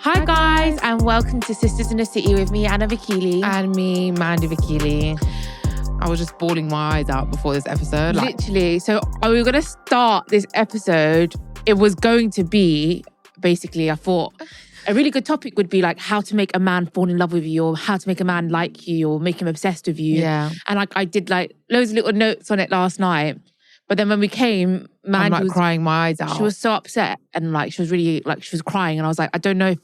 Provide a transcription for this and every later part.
Hi guys, and welcome to Sisters in the City with me, Anna Vakili. And me, Mandy Vakili. I was just bawling my eyes out before this episode. Literally. So we were going to start this episode. It was going to be, basically, I thought, a really good topic would be like how to make a man fall in love with you, or how to make a man like you, or make him obsessed with you. Yeah. And I did loads of little notes on it last night. But then when we came, Mandy I'm was crying my eyes out. She was so upset and she was really she was crying, and I was like, I don't know if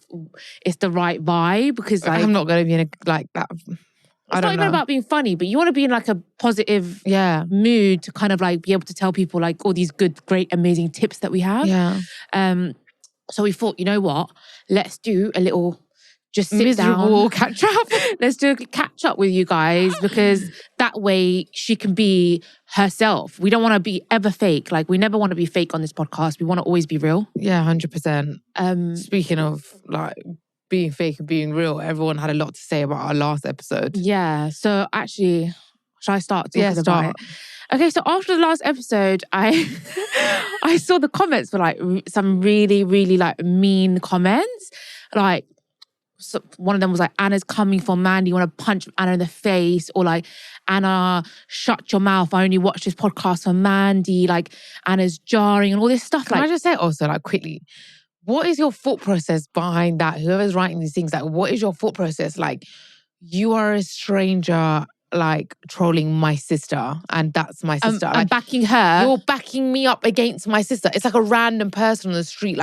it's the right vibe because I'm not going to be in that. It's not even about being funny, but you want to be in a positive mood to kind of be able to tell people all these good, great, amazing tips that we have. Yeah. So we thought, you know what? Let's do a little just sit miserable down. catch up. Let's do a catch up with you guys, because that way she can be herself. We don't want to be ever fake. We never want to be fake on this podcast. We want to always be real. Yeah, 100%. Speaking of being fake and being real, everyone had a lot to say about our last episode. Yeah. So actually, shall I start talking about it? Okay, so after the last episode, I saw the comments for some really, really mean comments. So one of them was Anna's coming for Mandy, you want to punch Anna in the face, or Anna, shut your mouth, I only watch this podcast for Mandy, Anna's jarring and all this stuff. Can I just say also quickly, what is your thought process behind that? Whoever's writing these things, what is your thought process? You are a stranger trolling my sister, and that's my sister. I'm backing her. You're backing me up against my sister. It's a random person on the street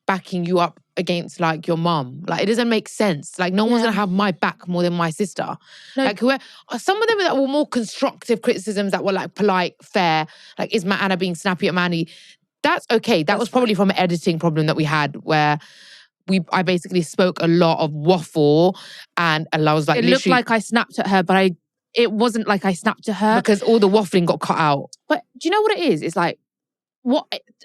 backing you up against your mum. It doesn't make sense. No one's gonna have my back more than my sister. No. Some of them that were more constructive criticisms that were polite, fair. Is Anna being snappy at Mandy? That's okay. That was probably from an editing problem that we had where I basically spoke a lot of waffle, and I was it looked like I snapped at her, but it wasn't like I snapped at her. Because all the waffling got cut out. But do you know what it is? It's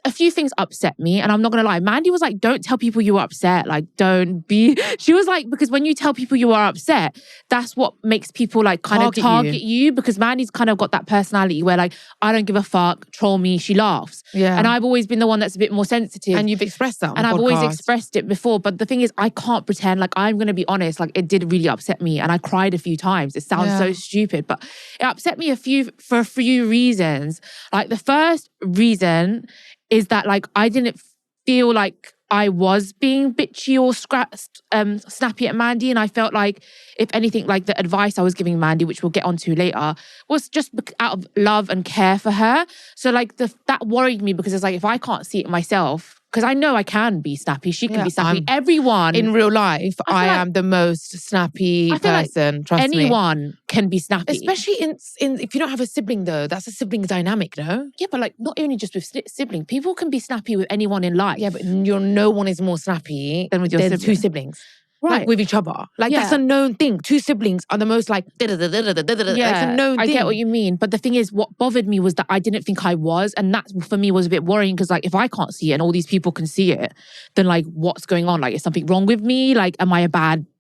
a few things upset me, and I'm not gonna lie. Mandy was don't tell people you were upset. Don't be. She was because when you tell people you are upset, that's what makes people kind of target you. Because Mandy's kind of got that personality where I don't give a fuck, troll me, she laughs. Yeah. And I've always been the one that's a bit more sensitive. And you've expressed that on and the I've podcast. always expressed it before. But the thing is, I can't pretend. I'm gonna be honest. It did really upset me, and I cried a few times. It sounds so stupid, but it upset me for a few reasons. The first reason is that I didn't feel I was being bitchy or snappy at Mandy, and I felt if anything, the advice I was giving Mandy, which we'll get onto later, was just out of love and care for her. So that worried me, because it's if I can't see it myself, because I know I can be snappy, she can be snappy. Everyone in real life, I am the most snappy person. Trust me, anyone can be snappy, especially in if you don't have a sibling though. That's a sibling dynamic, no? Yeah, but not only just with siblings, people can be snappy with anyone in life. Yeah, but no one is more snappy than with your two siblings. Right. With each other. That's a known thing. Two siblings are the most yeah, it's a known thing. I get what you mean. But the thing is, what bothered me was that I didn't think I was. And that for me was a bit worrying, because if I can't see it and all these people can see it, then what's going on? Is something wrong with me? Am I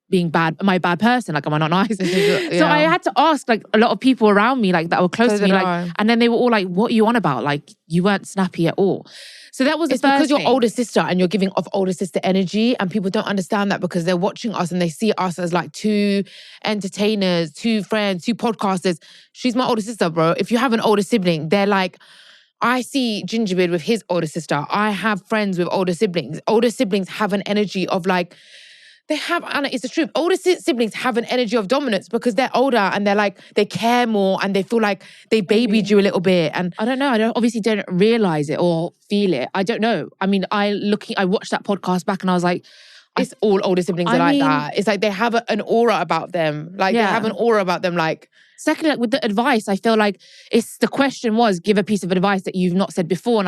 being bad? Am I a bad person? Am I not nice? So I had to ask a lot of people around me that were close to me. And then they were all what are you on about? You weren't snappy at all. So that was the first thing. It's because you're older sister and you're giving off older sister energy, and people don't understand that because they're watching us and they see us as two entertainers, two friends, two podcasters. She's my older sister, bro. If you have an older sibling, they're I see Gingerbeard with his older sister. I have friends with older siblings. Older siblings have an energy of they have, and it's the truth, older siblings have an energy of dominance because they're older and they're they care more and they feel they babied you a little bit. And I don't know. I obviously don't realize it or feel it. I don't know. I mean, I watched that podcast back and I was it's all older siblings are like that. It's they have an aura about them. They have an aura about them Secondly, with the advice, I feel the question was, give a piece of advice that you've not said before. And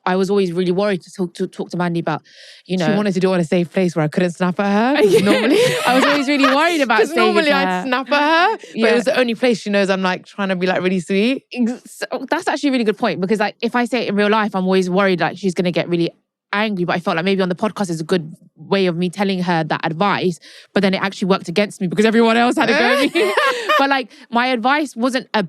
I was always really worried to talk to Mandy about, She wanted to do it in a safe place where I couldn't snap at her. Normally, I was always really worried about saying normally I'd snap at her. But it was the only place she knows I'm trying to be really sweet. So that's actually a really good point, because if I say it in real life, I'm always worried she's going to get really angry, but I felt maybe on the podcast is a good way of me telling her that advice, but then it actually worked against me because everyone else had to go at me. But my advice wasn't a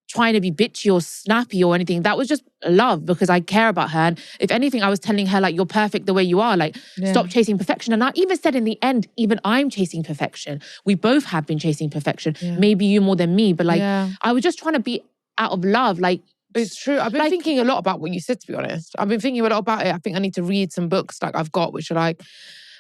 trying to be bitchy or snappy or anything. That was just love because I care about her. And if anything, I was telling her like, you're perfect the way you are. Like, stop chasing perfection. And I even said in the end, even I'm chasing perfection. We both have been chasing perfection. Maybe you more than me, but like, I was just trying to be out of love. Like, it's true. I've been thinking a lot about what you said, to be honest. I've been thinking a lot about it. I think I need to read some books like I've got, which are like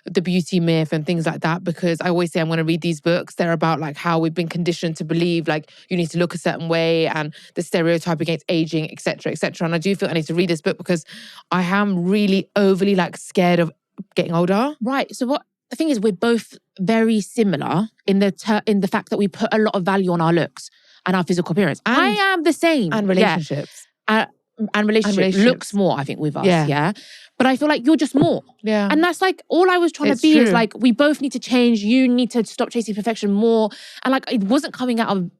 The Beauty Myth and things like that, because I always say I'm going to read these books. They're about like how we've been conditioned to believe like you need to look a certain way and the stereotype against aging, etc., etc. And I do feel I need to read this book because I am really overly like scared of getting older. Right. So what the thing is, we're both very similar in the fact that we put a lot of value on our looks and our physical appearance. And, I am the same. And relationships. And relationships looks more, I think, with us. Yeah. But I feel like you're just more. Yeah. And that's like, all I was trying to be is like, we both need to change. You need to stop chasing perfection more. And like, it wasn't coming out of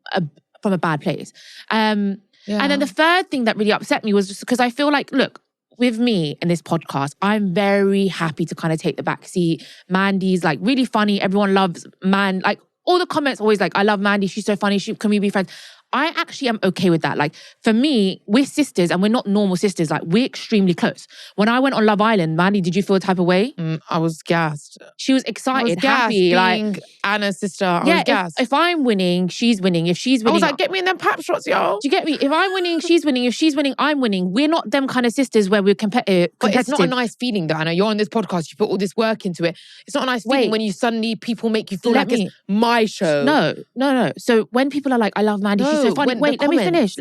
from a bad place. And then the third thing that really upset me was just because I feel like, look, with me in this podcast, I'm very happy to kind of take the back seat. Mandy's like really funny. Everyone loves like all the comments always like, I love Mandy. She's so funny. Can we be friends? I actually am okay with that. Like, for me, we're sisters and we're not normal sisters. Like, we're extremely close. When I went on Love Island, Mandy, did you feel the type of way? I was gassed. She was excited, happy. Being like Anna's sister, I was gassed. If I'm winning, she's winning. If she's winning... I was like, get me in them pap shots, yo. Do you get me? If I'm winning, she's winning. If she's winning, I'm winning. We're not them kind of sisters where we're competitive. But it's not a nice feeling though, Anna. You're on this podcast, you put all this work into it. It's not a nice feeling when you suddenly, people make you feel like it's my show. No. So when people are like, I love Mandy, she's so funny. Wait, let me finish.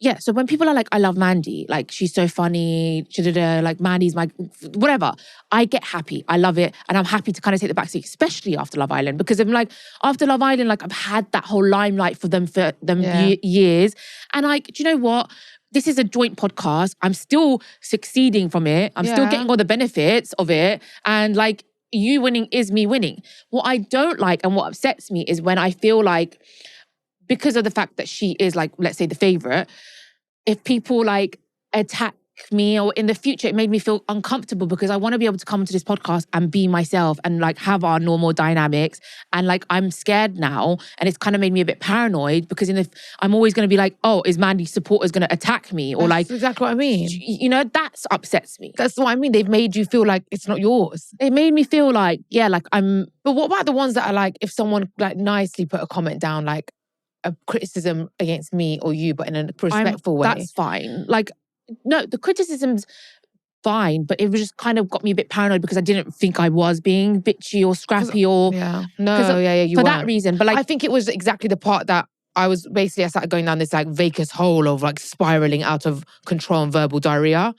Yeah, so when people are like, I love Mandy, like she's so funny, like Mandy's my, whatever, I get happy. I love it. And I'm happy to kind of take the backseat, especially after Love Island, because I'm like, after Love Island, like I've had that whole limelight for them years. And like, do you know what? This is a joint podcast. I'm still succeeding from it. I'm still getting all the benefits of it. And like, you winning is me winning. What I don't like and what upsets me is when I feel like, because of the fact that she is like, let's say the favorite, if people like attack me or in the future, it made me feel uncomfortable because I want to be able to come to this podcast and be myself and like have our normal dynamics. And like, I'm scared now. And it's kind of made me a bit paranoid because I'm always going to be like, oh, is Mandy's supporters going to attack me? Or that's exactly what I mean. You know, that upsets me. That's what I mean. They've made you feel like it's not yours. It made me feel like, like I'm... But what about the ones that are like, if someone like nicely put a comment down, like, a criticism against me or you, but in a respectful way. That's fine. Like, no, the criticism's fine, but it was just kind of got me a bit paranoid because I didn't think I was being bitchy or scrappy or... you for weren't. That reason. But like, I think it was exactly the part that I started going down this like vacant hole of like spiraling out of control and verbal diarrhea.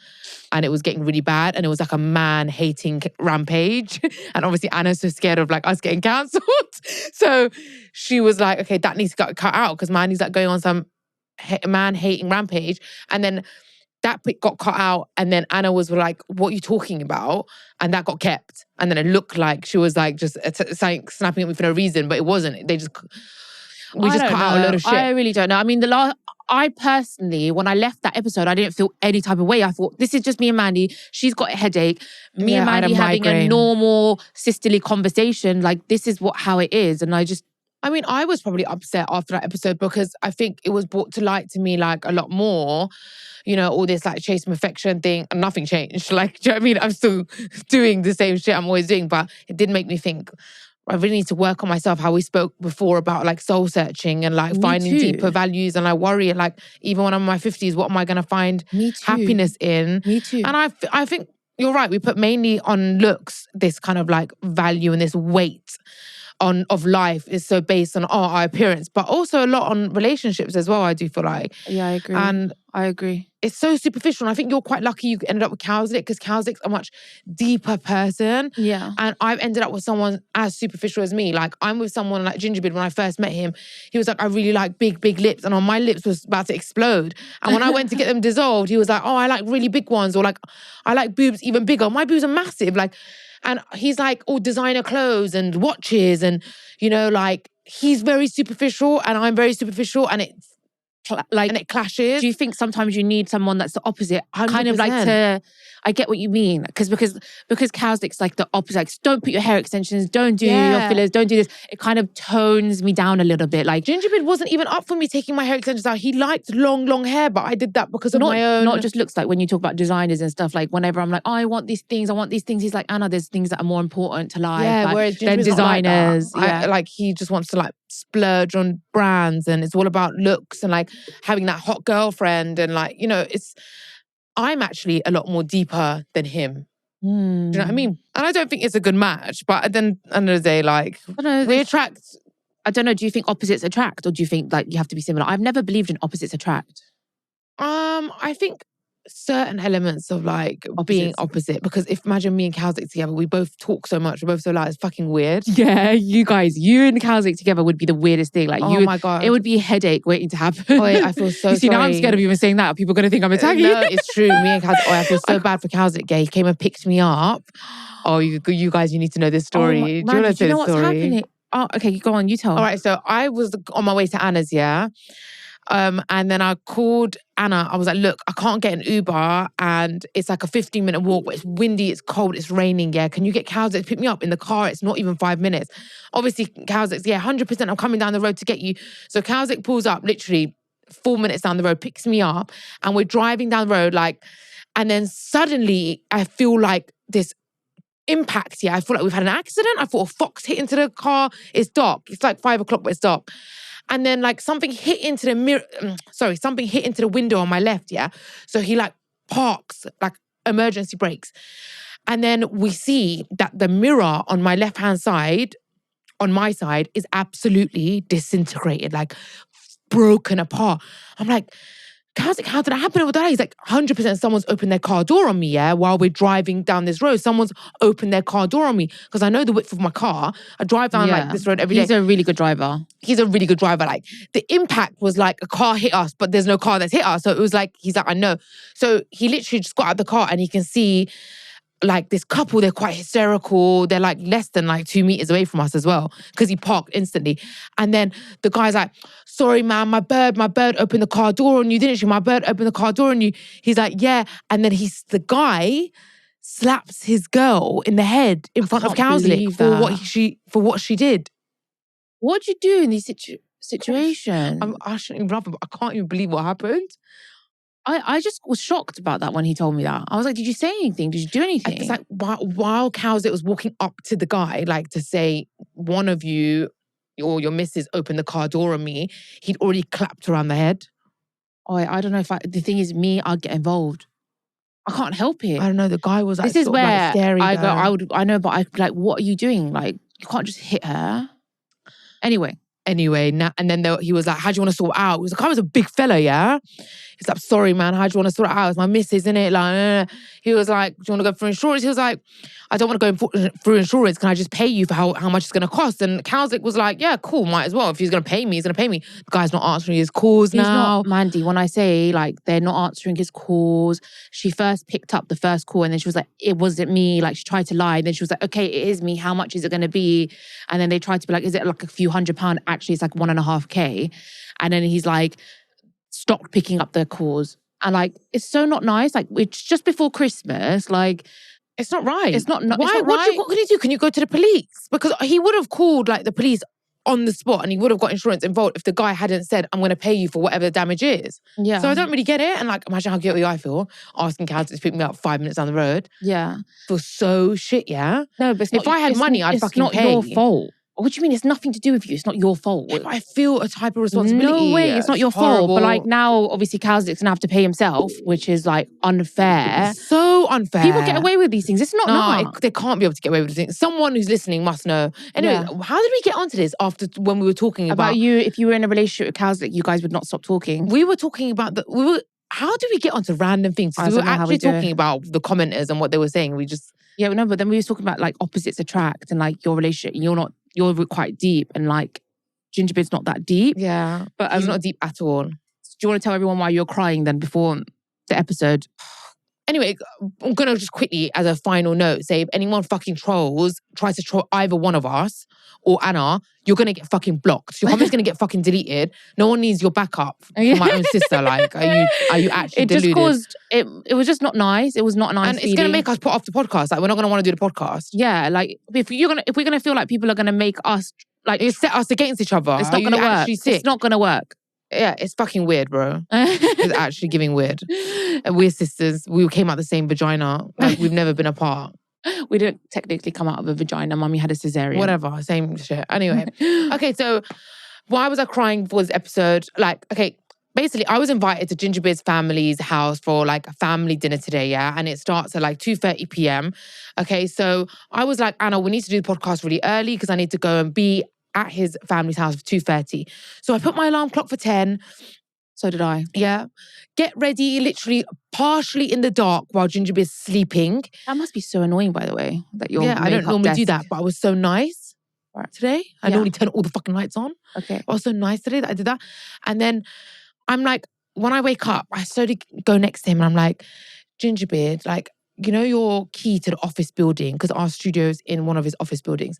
And it was getting really bad. And it was like a man-hating rampage. And obviously Anna's so scared of like us getting cancelled. So she was like, okay, that needs to get cut out because Mandy's like going on some man-hating rampage. And then that bit got cut out. And then Anna was like, what are you talking about? And that got kept. And then it looked like she was like just snapping at me for no reason. But it wasn't. We just cut out a load of shit. I really don't know. I mean, I personally, when I left that episode, I didn't feel any type of way. I thought, this is just me and Mandy. She's got a headache. Me and Mandy having a normal sisterly conversation. Like, this is how it is. And I was probably upset after that episode because I think it was brought to light to me like a lot more. You know, all this like chase perfection thing, and nothing changed. Like, do you know what I mean? I'm still doing the same shit I'm always doing, but it did make me think, I really need to work on myself, how we spoke before about like soul searching and like finding deeper values. And I worry like, even when I'm in my 50s, what am I going to find happiness in? Me too. And I think you're right. We put mainly on looks, this kind of like value and this weight of life is so based on our appearance, but also a lot on relationships as well, I do feel like. Yeah, I agree. And I agree. It's so superficial. And I think you're quite lucky you ended up with Cowslick because Cowslick's a much deeper person. Yeah. And I've ended up with someone as superficial as me. Like, I'm with someone like Gingerbeard. When I first met him, he was like, I really like big lips. And on my lips was about to explode. And when I went to get them dissolved, he was like, oh, I like really big ones. Or like, I like boobs even bigger. My boobs are massive. Like, and he's like all designer clothes and watches and, you know, like, he's very superficial and I'm very superficial. And and it clashes. Do you think sometimes you need someone that's the opposite? 100%. Kind of like I get what you mean. Because Kowslick's like the opposite. Like, don't put your hair extensions, don't do your fillers, don't do this. It kind of tones me down a little bit. Like Gingerbread wasn't even up for me taking my hair extensions out. He liked long hair, but I did that because of my own. Not just looks. Like when you talk about designers and stuff, like whenever I'm like, oh, I want these things, he's like, Anna, there's things that are more important to life. Yeah, like, whereas than Ginger's designers. not like that. Like he just wants to like splurge on brands, and it's all about looks and like having that hot girlfriend, and like, you know, I'm actually a lot more deeper than him. Do you know what I mean? And I don't think it's a good match, but at the end of the day, like, we attract. I don't know, do you think opposites attract, or do you think like you have to be similar? I've never believed in opposites attract. I think certain elements of like being opposite, because if imagine me and Kowslick together, we both talk so much, we're both so loud, it's fucking weird. Yeah, you and Kowslick together would be the weirdest thing. Like, my God. It would be a headache waiting to happen. I feel so you see, sorry. now I'm scared of even saying that. People are going to think I'm attacking you. No, it's true. Me and Kowslick, I feel so bad for Kowslick. He came and picked me up. Oh, you guys, you need to know this story. Do you want to say the story? What's happening? Oh, okay, go on, you tell. All right, so I was on my way to Anna's, yeah? And then I called Anna. I was like, look, I can't get an Uber and it's like a 15-minute walk, but it's windy, it's cold, it's raining, yeah? Can you get Kowslick to pick me up in the car? It's not even 5 minutes. Obviously, Kowslick's, 100%, I'm coming down the road to get you. So Kowslick pulls up literally 4 minutes down the road, picks me up, and we're driving down the road, like, and then suddenly I feel like this impact, I feel like we've had an accident. I thought a fox hit into the car. It's dark. It's like 5 o'clock, but it's dark. And then like something hit into the window on my left, yeah? So he like parks, like emergency brakes. And then we see that the mirror on my left-hand side, on my side, is absolutely disintegrated, like broken apart. I'm like, Kowslick, how did that happen over there? He's like, 100% someone's opened their car door on me, yeah? While we're driving down this road, someone's opened their car door on me. Because I know the width of my car. I drive down like this road every day. He's a really good driver. He's a really good driver. Like, the impact was like a car hit us, but there's no car that's hit us. So it was like, he's like, I know. So he literally just got out of the car and he can see like this couple, they're quite hysterical. They're like less than like 2 meters away from us as well, because he parked instantly. And then the guy's like, sorry, man, my bird opened the car door on you, didn't she? My bird opened the car door on you. He's like, yeah. And then the guy slaps his girl in the head in front of Kowslick for what she did. What do you do in these situations? I shouldn't even laugh, but I can't even believe what happened. I just was shocked about that when he told me that. I was like, did you say anything? Did you do anything? It's like while Kowslick was walking up to the guy, like to say, one of you or your missus opened the car door on me, he'd already clapped around the head. Oh, I don't know if the thing is me, I'd get involved. I can't help it. I don't know, the guy was like, this is where like scary, I know, but I like, what are you doing? Like, you can't just hit her. Anyway, and then he was like, how do you want to sort it out? He was like, I was a big fella, yeah? He's like, sorry, man, how do you want to sort it out? It's my missus, innit? Like, he was like, do you want to go for insurance? He was like, I don't want to go through insurance. Can I just pay you for how much it's going to cost? And Kowslick was like, yeah, cool, might as well. If he's going to pay me, he's going to pay me. The guy's not answering his calls now. He's not, Mandy, when I say like they're not answering his calls, she first picked up the first call and then she was like, it wasn't me. Like, she tried to lie. And then she was like, okay, it is me. How much is it going to be? And then they tried to be like, is it like a few £100? Actually, it's like 1.5K. And then he's like, stopped picking up their calls. And like, it's so not nice. Like, it's just before Christmas. Like, it's not right. It's not Why? It's not right. What can you do? Can you go to the police? Because he would have called like the police on the spot and he would have got insurance involved if the guy hadn't said, I'm going to pay you for whatever the damage is. Yeah. So I don't really get it. And like, imagine how guilty I feel asking Kowslick to pick me up 5 minutes down the road. Yeah. I feel so shit, yeah? No, but if I had money, I'd fucking pay. It's not your fault. What do you mean? It's nothing to do with you. It's not your fault. Yeah, but I feel a type of responsibility. No way. It's not your fault. But like now, obviously, Kowslick's gonna have to pay himself, which is like unfair. It's so unfair. People get away with these things. It's not nice. They can't be able to get away with these things. Someone who's listening must know. Anyway, how did we get onto this after when we were talking about you? If you were in a relationship with Kowslick, you guys would not stop talking. We were talking about how did we get onto random things? We were actually talking about the commenters and what they were saying. We just but then we were talking about like opposites attract and like your relationship. You're quite deep and like Gingerbeard's not that deep. Yeah, but he's not deep at all. Do you want to tell everyone why you're crying then before the episode? Anyway, I'm going to just quickly, as a final note, say if anyone fucking tries to troll either one of us or Anna, you're going to get fucking blocked. Your comment's going to get fucking deleted. No one needs your backup for my own sister. Like, are you actually It deluded? just caused, it was just not nice. It was not a nice and it's going to feeling. make us put off the podcast. Like, we're not going to want to do the podcast. Yeah, like if we're gonna feel like people are gonna make us like You set us against each other. it's not gonna work. It's not gonna work. Yeah, it's fucking weird, bro. It's actually giving weird. And we're sisters. We came out the same vagina. Like, we've never been apart. We didn't technically come out of a vagina. Mummy had a cesarean. Whatever, same shit. Anyway, okay, so why was I crying for this episode? Like, okay, basically, I was invited to Gingerbeard's family's house for like a family dinner today, yeah? And it starts at like 2:30 p.m. Okay, so I was like, Anna, we need to do the podcast really early because I need to go and be at his family's house for 2:30. So I put my alarm clock for 10. So did I. Yeah. Get ready, literally partially in the dark while Gingerbeard's sleeping. That must be so annoying, by the way, that you're I don't normally do that, but I was so nice today. I normally turn all the fucking lights on. Okay. I was so nice today that I did that. And then I'm like, when I wake up, I slowly go next to him and I'm like, Gingerbeard, like, you know your key to the office building, because our studio's in one of his office buildings.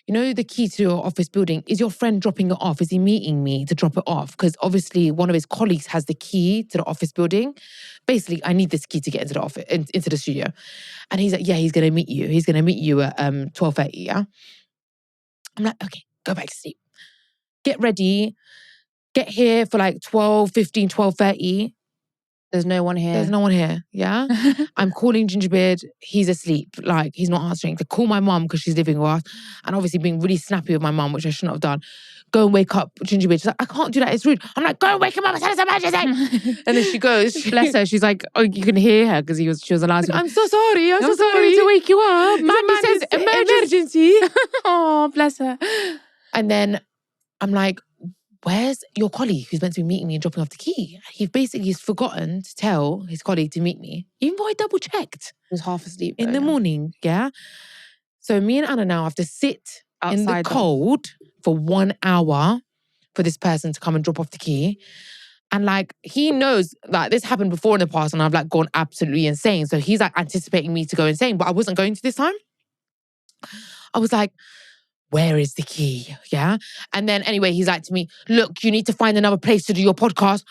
You know the key to your office building, is your friend dropping it off? Is he meeting me to drop it off? Because obviously one of his colleagues has the key to the office building. Basically, I need this key to get into the office, into the studio. And he's like, yeah, he's going to meet you. He's going to meet you at 12:30, yeah? I'm like, okay, go back to sleep. Get ready. Get here for like 12:15, 12:30. There's no one here. There's no one here, yeah? I'm calling Gingerbeard. He's asleep. Like, he's not answering. To call my mum because she's living with us. And obviously being really snappy with my mum, which I shouldn't have done. Go and wake up Gingerbeard. She's like, I can't do that. It's rude. I'm like, go and wake him up. It's an emergency. And then she goes. Bless her. She's like, oh, you can hear her because she was allowed to. I'm so sorry. I'm so sorry to wake you up. Man says emergency. Oh, bless her. And then I'm like, where's your colleague who's meant to be meeting me and dropping off the key? He's forgotten to tell his colleague to meet me, even though I double checked. He was half asleep in the morning, yeah? So me and Anna now have to sit outside in the cold for 1 hour for this person to come and drop off the key. And like, he knows like this happened before in the past and I've like gone absolutely insane. So he's like anticipating me to go insane, but I wasn't going to this time. I was like, where is the key? Yeah. And then anyway, he's like to me, look, you need to find another place to do your podcast.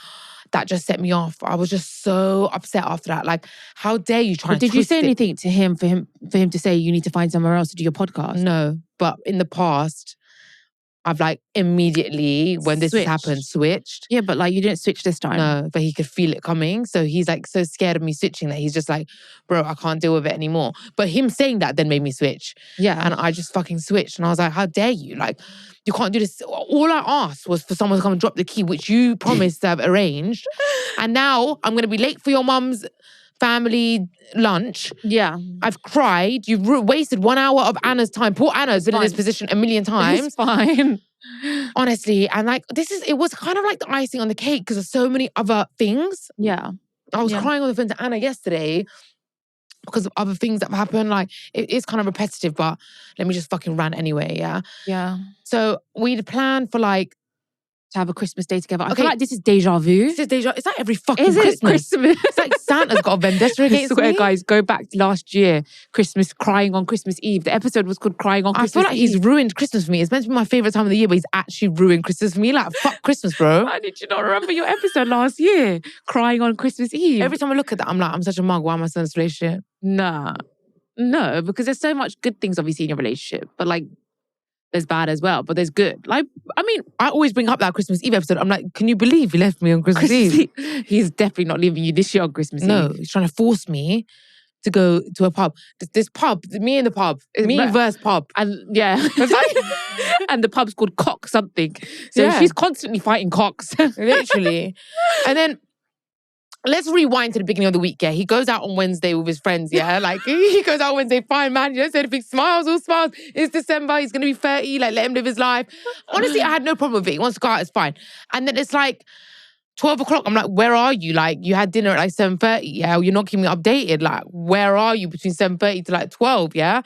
That just set me off. I was just so upset after that. Like, how dare you try and did you say anything to him for him to say you need to find somewhere else to do your podcast? No. But in the past, I've like immediately, when this happened, switched. Yeah, but like you didn't switch this time. No, but he could feel it coming. So he's like so scared of me switching that he's just like, bro, I can't deal with it anymore. But him saying that then made me switch. Yeah. And I just fucking switched. And I was like, how dare you? Like, you can't do this. All I asked was for someone to come and drop the key, which you promised to have arranged. And now I'm going to be late for your mum's family lunch. Yeah. I've cried. You've wasted 1 hour of Anna's time. Poor Anna's been in this position a million times. It's fine. Honestly. And like, it was kind of like the icing on the cake because of so many other things. Yeah. I was crying on the phone to Anna yesterday because of other things that have happened. Like, it is kind of repetitive, but let me just fucking rant anyway, yeah? Yeah. So we'd planned for like, to have a Christmas day together. I feel like this is deja vu. This is deja. It's like every fucking Christmas. It's like Santa's got a vendetta against me. Guys, go back to last year. Christmas, crying on Christmas Eve. The episode was called Crying on Christmas Eve. I feel like he's ruined Christmas for me. It's meant to be my favourite time of the year, but he's actually ruined Christmas for me. Like, fuck Christmas, bro. Why did you not remember your episode last year? Crying on Christmas Eve. Every time I look at that, I'm like, I'm such a mug. Why am I still in this relationship? Nah. No, because there's so much good things obviously in your relationship. But like, there's bad as well, but there's good. Like, I mean, I always bring up that Christmas Eve episode. I'm like, can you believe he left me on Christmas Eve? He's definitely not leaving you this year on Christmas Eve. No, he's trying to force me to go to a pub. This pub, me in the pub. Me versus pub. And yeah. And the pub's called Cock something. So she's constantly fighting cocks. Literally. And then, let's rewind to the beginning of the week, yeah? He goes out on Wednesday with his friends, yeah? Like, he goes out on Wednesday, fine, man. You don't say anything, smiles, all smiles. It's December, he's going to be 30, like, let him live his life. Honestly, I had no problem with it. He wants to go out, it's fine. And then it's like 12 o'clock. I'm like, where are you? Like, you had dinner at like 7:30, yeah? You're not keeping me updated. Like, where are you between 7:30 to like 12, yeah?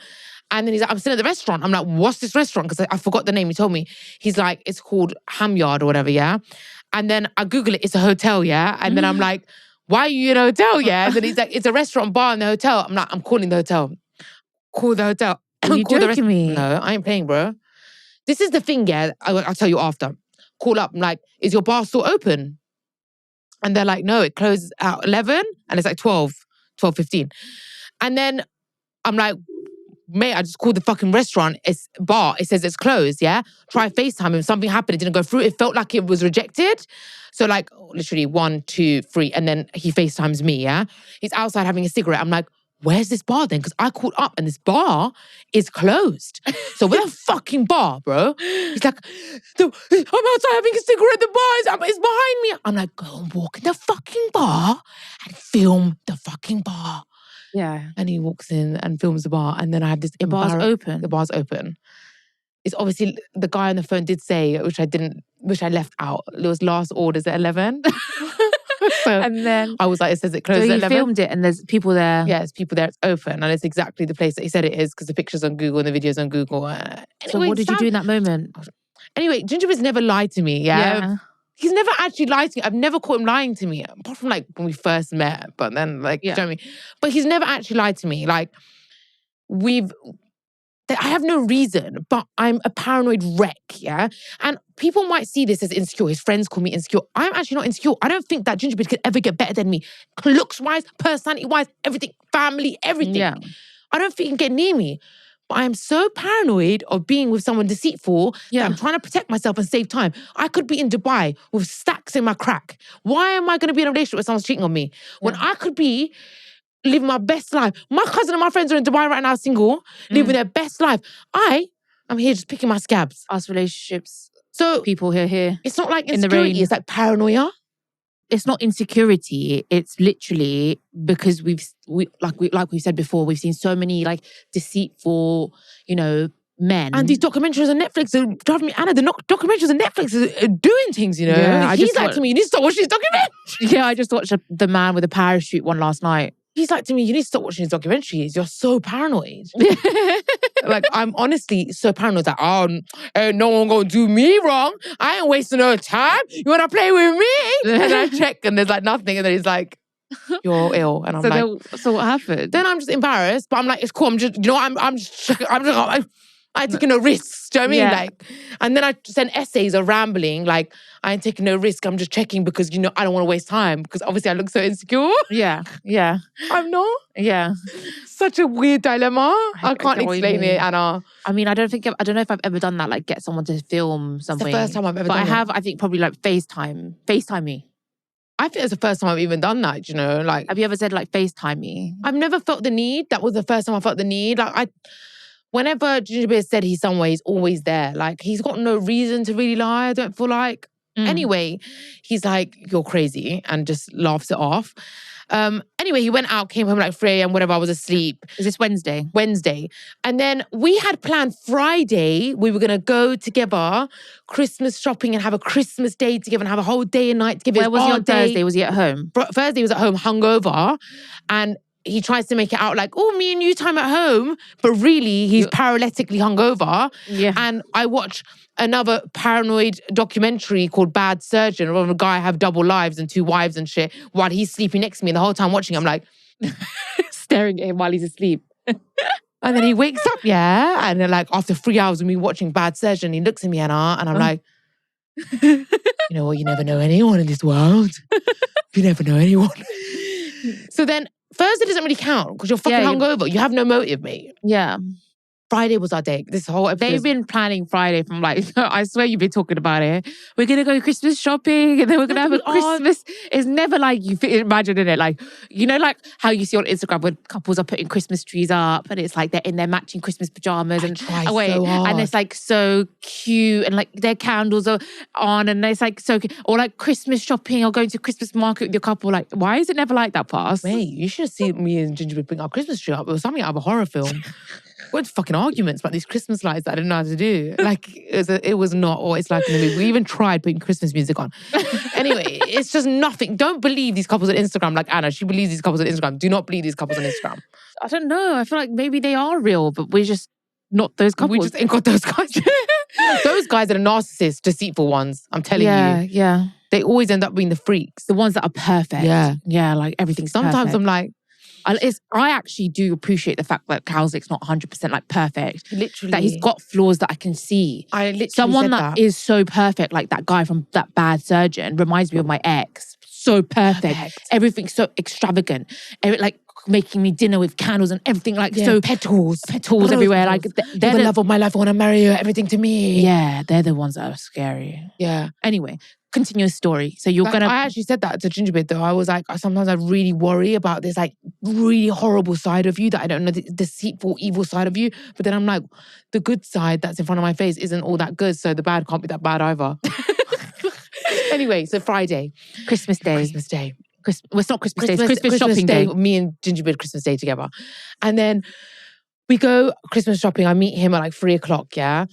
And then he's like, I'm still at the restaurant. I'm like, what's this restaurant? Because I forgot the name. He told me. He's like, it's called Ham Yard or whatever, yeah? And then I Google it, it's a hotel, yeah? And then I'm like, why are you in a hotel? Yeah. And then he's like, it's a restaurant bar in the hotel. I'm like, I'm calling the hotel. Call the hotel. Are you joking me? No, I ain't playing, bro. This is the thing, yeah. I'll tell you after. Call up. I'm like, is your bar still open? And they're like, no, it closes at 11 and it's like 12:15. And then I'm like, mate, I just called the fucking restaurant. It's bar. It says it's closed, yeah? Try FaceTime him. Something happened. It didn't go through. It felt like it was rejected. So like, literally 1, 2, 3. And then he FaceTimes me, yeah? He's outside having a cigarette. I'm like, where's this bar then? Because I called up and this bar is closed. So where's the fucking bar, bro? He's like, I'm outside having a cigarette. The bar is behind me. I'm like, go and walk in the fucking bar and film the fucking bar. Yeah. And he walks in and films the bar. And then I have this... The bar's open? The bar's open. It's obviously... The guy on the phone did say, which I left out. It was last orders at 11. So and then... I was like, it says it closes so at 11. So you filmed it and there's people there? Yeah, there's people there. It's open. And it's exactly the place that he said it is because the picture's on Google and the video's on Google. Anyway, so what did you do in that moment? Anyway, Ginger's never lied to me, yeah? He's never actually lied to me. I've never caught him lying to me, apart from like when we first met. But then like, you know what I mean? But he's never actually lied to me. Like, I have no reason, but I'm a paranoid wreck, yeah? And people might see this as insecure. His friends call me insecure. I'm actually not insecure. I don't think that Gingerbread could ever get better than me. Looks-wise, personality-wise, everything, family, everything. Yeah. I don't think he can get near me. But I am so paranoid of being with someone deceitful that I'm trying to protect myself and save time. I could be in Dubai with stacks in my crack. Why am I going to be in a relationship with someone cheating on me? When I could be living my best life. My cousin and my friends are in Dubai right now, single, living their best life. I'm here just picking my scabs. Us relationships. So people here. It's not like insecurity, it's like paranoia. It's not insecurity. It's literally because we said before, we've seen so many like deceitful, men. And these documentaries on Netflix are driving me, Anna, the documentaries on Netflix are doing things, Yeah, He's like to me, you need to stop watching these documentaries. Yeah, I just watched the man with the parachute one last night. He's like to me, you need to stop watching these documentaries. You're so paranoid. Like, I'm honestly so paranoid that, ain't no one gonna do me wrong. I ain't wasting no time. You wanna play with me? And then I check and there's like nothing. And then he's like, you're ill. And I'm so what happened? Then I'm just embarrassed. But I'm like, it's cool. I'm taking no risks. Do you know what I mean? Like, and then I send essays of rambling. Like, I ain't taking no risk. I'm just checking because, I don't want to waste time. Because obviously I look so insecure. Yeah. I'm not. Yeah. Such a weird dilemma. I can't explain it, Anna. I mean, I don't know if I've ever done that, like get someone to film something. It's the first time I've ever done that. But I have, it. I think probably like FaceTime me. I think it's the first time I've even done that, like. Have you ever said like FaceTime me? I've never felt the need. That was the first time I felt the need. Like, whenever Gingerbread said he's somewhere, he's always there. Like, he's got no reason to really lie, I don't feel like. Anyway, he's like, you're crazy, and just laughs it off. Anyway, he went out, came home like 3 a.m, whatever, I was asleep. Is this Wednesday? Wednesday. And then we had planned Friday, we were going to go together, Christmas shopping and have a Christmas day together and have a whole day and night together. Where was he on Thursday? Was he at home? Thursday he was at home, hungover. And he tries to make it out like, oh, me and you time at home. But really, he's paralytically hungover. Yeah. And I watch another paranoid documentary called Bad Surgeon, where a guy have double lives and 2 wives and shit, while he's sleeping next to me. And the whole time watching, I'm like, staring at him while he's asleep. And then he wakes up, and then like after 3 hours of me watching Bad Surgeon, he looks at me, Anna, and I'm like, you know what, you never know anyone in this world. You never know anyone. So then Thursday doesn't really count because you're fucking hungover. You have no motive, mate. Yeah. Friday was our day. This whole episode. They've been planning Friday from like, I swear you've been talking about it. We're going to go Christmas shopping and then we're going to have a Christmas. It's never like you imagine it. Like, like how you see on Instagram when couples are putting Christmas trees up and it's like they're in their matching Christmas pajamas and so hard. And it's like so cute and like their candles are on and it's like so cute. Or like Christmas shopping or going to Christmas market with your couple. Like, why is it never like that, Pass? Mate, you should have seen me and Gingerbread bring our Christmas tree up. It was something out of a horror film. What fucking arguments about these Christmas lights that I didn't know how to do. Like, it was not what it's like in the movie. We even tried putting Christmas music on. Anyway, it's just nothing. Don't believe these couples on Instagram like Anna. She believes these couples on Instagram. Do not believe these couples on Instagram. I don't know. I feel like maybe they are real, but we're just not those couples. We just ain't got those guys. Those guys are the narcissists, deceitful ones. I'm telling you. Yeah. they always end up being the freaks. The ones that are perfect. Yeah. Yeah, like everything's Sometimes perfect. I'm like, I actually do appreciate the fact that Calzic's not 100% like perfect. literally. That he's got flaws that I can see. I literally Someone said that is so perfect, like that guy from That Bad Surgeon, reminds me of my ex. So perfect. Everything's so extravagant. Like making me dinner with candles and everything, like so petals everywhere. Like they're the love of my life. I want to marry you. Everything to me. Yeah, they're the ones that are scary. Yeah. Anyway, continue story. So you're gonna. I actually said that to Gingerbread though. I was like, sometimes I really worry about this like really horrible side of you that I don't know, the deceitful, evil side of you. But then I'm like, the good side that's in front of my face isn't all that good. So the bad can't be that bad either. Anyway, so Friday, Christmas Day. Well, it's not Christmas Day. It's Christmas shopping day. Me and Gingerbread Christmas Day together, and then we go Christmas shopping. I meet him at like 3:00. Yeah,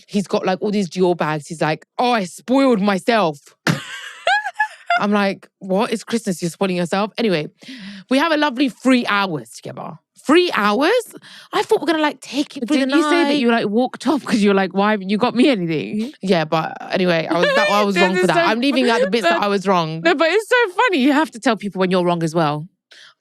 he's got like all these Dior bags. He's like, "Oh, I spoiled myself." I'm like, "What? It's Christmas. You're spoiling yourself." Anyway, we have a lovely 3 hours together. 3 hours? I thought we were gonna like take it through the night. Didn't you say that you like walked off because you're like, why haven't you got me anything? Yeah, but anyway, I was wrong for that. I'm leaving out the bits that I was wrong. No, but it's so funny. You have to tell people when you're wrong as well.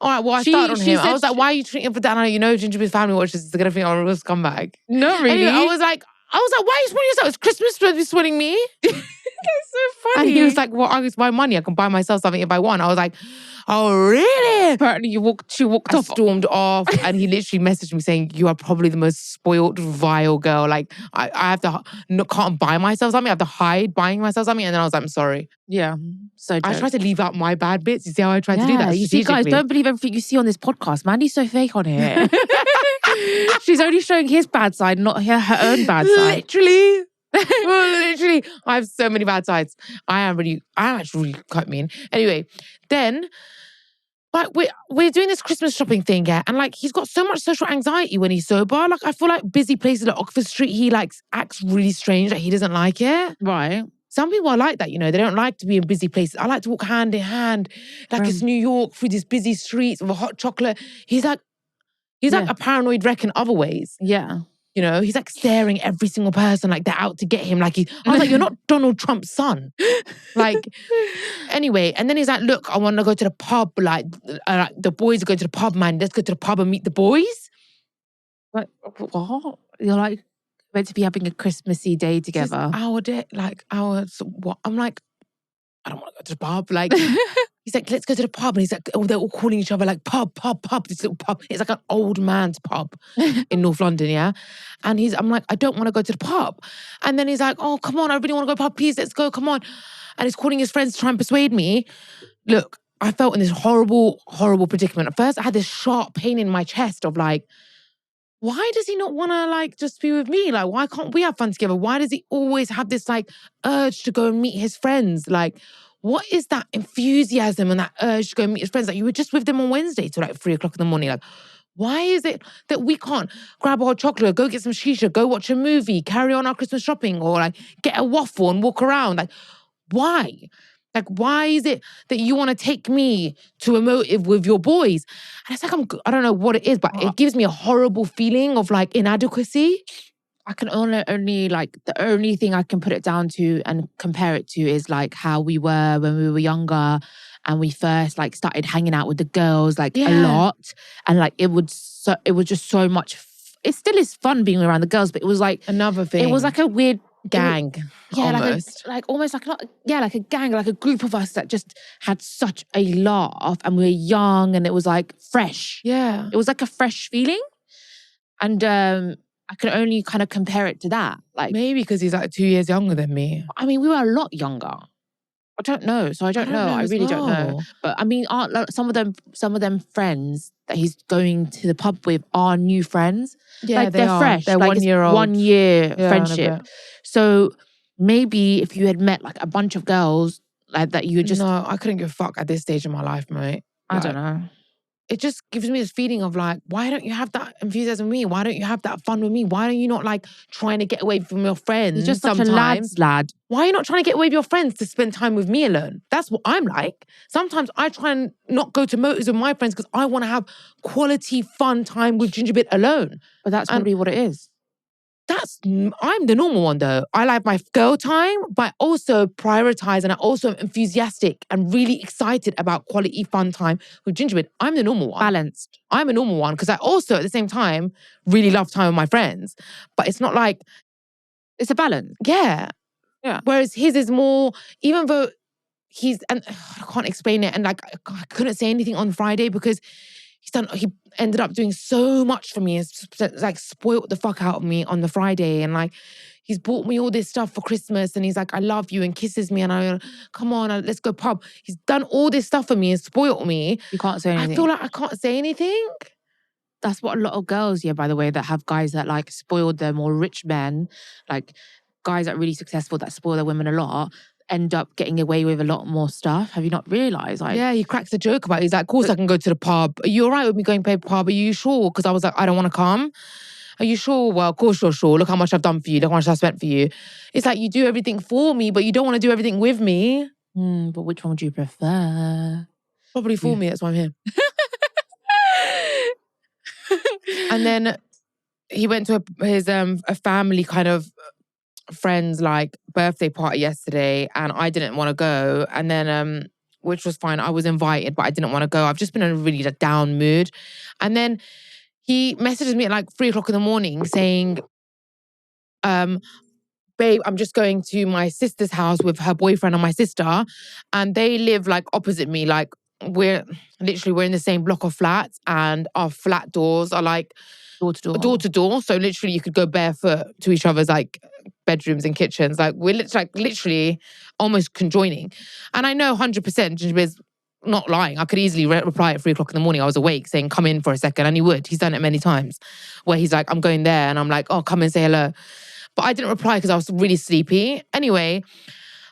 All right, well, I started on him. I was like, why are you treating him for that? And you know, Gingerbeard's family watches, they're gonna think I'm a real scumbag. No, really. Anyway, I was like, why are you spoiling yourself? It's Christmas, don't be spoiling me. That's so funny. And he was like, well, it's my money. I can buy myself something if I want. I was like, oh, really? Apparently she walked off. Stormed off. And he literally messaged me saying, you are probably the most spoiled, vile girl. Like, I have to, can't buy myself something. I have to hide buying myself something. And then I was like, I'm sorry. Yeah. So I tried to leave out my bad bits. You see how I tried to do that? You see, guys, don't believe everything you see on this podcast. Mandy's so fake on here. She's only showing his bad side, not her own bad side. Literally. Literally. I have so many bad sides. I'm actually really quite mean. Anyway, then like we're doing this Christmas shopping thing, yeah, and like he's got so much social anxiety when he's sober. Like I feel like busy places like Oxford Street, he like acts really strange, like he doesn't like it. Right. Some people are like that, you know, they don't like to be in busy places. I like to walk hand in hand, like it's New York through these busy streets with a hot chocolate. He's like a paranoid wreck in other ways. Yeah. You know, he's like staring every single person like they're out to get him. Like I was like, you're not Donald Trump's son. Like, anyway, and then he's like, look, I want to go to the pub. Like, the boys are going to the pub, man. Let's go to the pub and meet the boys. Like, what? You're like meant to be having a Christmassy day together. Our day, like what? I'm like, I don't want to go to the pub. Like, he's like, let's go to the pub. And he's like, they're all calling each other like pub, this little pub. It's like an old man's pub in North London, yeah? And I'm like, I don't want to go to the pub. And then he's like, oh, come on, I really want to go to the pub. Please, let's go, come on. And he's calling his friends to try and persuade me. Look, I felt in this horrible, horrible predicament. At first, I had this sharp pain in my chest of like, why does he not want to like just be with me? Like, why can't we have fun together? Why does he always have this like urge to go and meet his friends? Like, what is that enthusiasm and that urge to go and meet his friends? Like, you were just with them on Wednesday till like 3:00 in the morning. Like, why is it that we can't grab our chocolate, go get some shisha, go watch a movie, carry on our Christmas shopping, or like get a waffle and walk around? Like, why? Like, why is it that you want to take me to a motive with your boys? And it's like, I don't know what it is, but it gives me a horrible feeling of like inadequacy. I can only like, the only thing I can put it down to and compare it to is like how we were when we were younger and we first like started hanging out with the girls like a lot. And like, it was just so much, it still is fun being around the girls, but it was like, another thing. It was like a weird gang. Yeah, almost. like a gang, like a group of us that just had such a laugh and we were young and it was like fresh. Yeah. It was like a fresh feeling. And I can only kind of compare it to that. Like, maybe because he's like 2 years younger than me. I mean, we were a lot younger. I don't know. So I don't know. I really don't know. But I mean, some of them friends that he's going to the pub with are new friends. Yeah, like they're fresh. They're like 1 year old. 1 year friendship. So maybe if you had met like a bunch of girls like that, you would just... No, I couldn't give a fuck at this stage of my life, mate. I don't know. It just gives me this feeling of like, why don't you have that enthusiasm with me? Why don't you have that fun with me? Why are you not like trying to get away from your friends? You're just such a lad. Why are you not trying to get away with your friends to spend time with me alone? That's what I'm like. Sometimes I try and not go to motives with my friends because I want to have quality, fun time with Gingerbread alone. But that's probably what it is. I'm the normal one though. I like my girl time, but I also prioritize and I also am enthusiastic and really excited about quality fun time with Gingerbread. I'm the normal one. Balanced. I'm a normal one because I also at the same time really love time with my friends. But it's not like, it's a balance. Yeah. Yeah. Whereas his is more, even though and I can't explain it. And like, I couldn't say anything on Friday because he ended up doing so much for me and like spoiled the fuck out of me on the Friday. And like, he's bought me all this stuff for Christmas and he's like, I love you, and kisses me and I, come on, let's go pub. He's done all this stuff for me and spoiled me. You can't say anything. I feel like I can't say anything. That's what a lot of girls, by the way, that have guys that like spoiled them, or rich men, like guys that are really successful that spoil their women a lot, end up getting away with a lot more stuff. Have you not realised? Like, yeah, he cracks a joke about it. He's like, of course I can go to the pub. Are you all right with me going to the pub? Are you sure? Because I was like, I don't want to come. Are you sure? Well, of course you're sure. Look how much I've done for you. Look how much I've spent for you. It's like, you do everything for me, but you don't want to do everything with me. But which one would you prefer? Probably for me. That's why I'm here. And then he went to his a family kind of friend's like birthday party yesterday, and I didn't want to go. And then which was fine. I was invited, but I didn't want to go. I've just been in a really down mood. And then he messages me at like 3:00 in the morning saying, babe, I'm just going to my sister's house with her boyfriend and my sister, and they live like opposite me. Like we're in the same block of flats, and our flat doors are like door to door. So literally you could go barefoot to each other's like bedrooms and kitchens. Like we're literally almost conjoining. And I know 100% Gingerbeard's not lying. I could easily reply at 3:00 in the morning. I was awake saying, come in for a second. And he would. He's done it many times where he's like, I'm going there. And I'm like, oh, come and say hello. But I didn't reply because I was really sleepy. Anyway,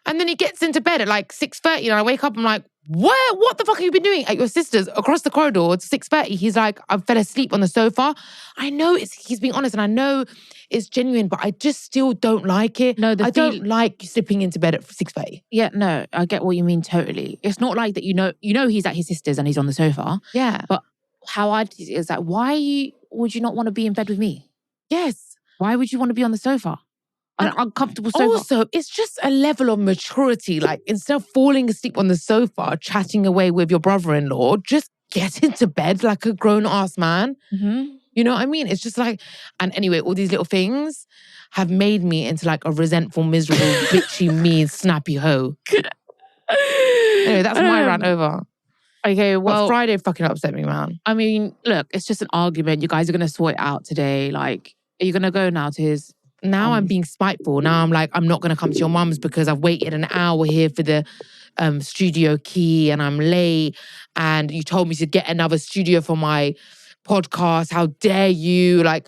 and then he gets into bed at like 6:30 and I wake up, I'm like, what the fuck have you been doing at your sister's across the corridor at 6:30? He's like, I fell asleep on the sofa. I know he's being honest and I know it's genuine, but I just still don't like it. No, I don't like slipping into bed at 6:30. Yeah, no, I get what you mean totally. It's not like that, you know he's at his sister's and he's on the sofa. Yeah. But how I is that, why would you not want to be in bed with me? Yes. Why would you want to be on the sofa? An uncomfortable sofa. Also, it's just a level of maturity. Like, instead of falling asleep on the sofa, chatting away with your brother-in-law, just get into bed like a grown-ass man. Mm-hmm. You know what I mean? It's just like, and anyway, all these little things have made me into like a resentful, miserable, bitchy, mean, snappy hoe. Anyway, that's my rant over. Okay, well, but Friday fucking upset me, man. I mean, look, it's just an argument. You guys are going to sort it out today. Like, are you going to go now to his... Now I'm being spiteful. Now I'm like, I'm not going to come to your mum's because I've waited an hour here for the studio key and I'm late. And you told me to get another studio for my podcast. How dare you? Like,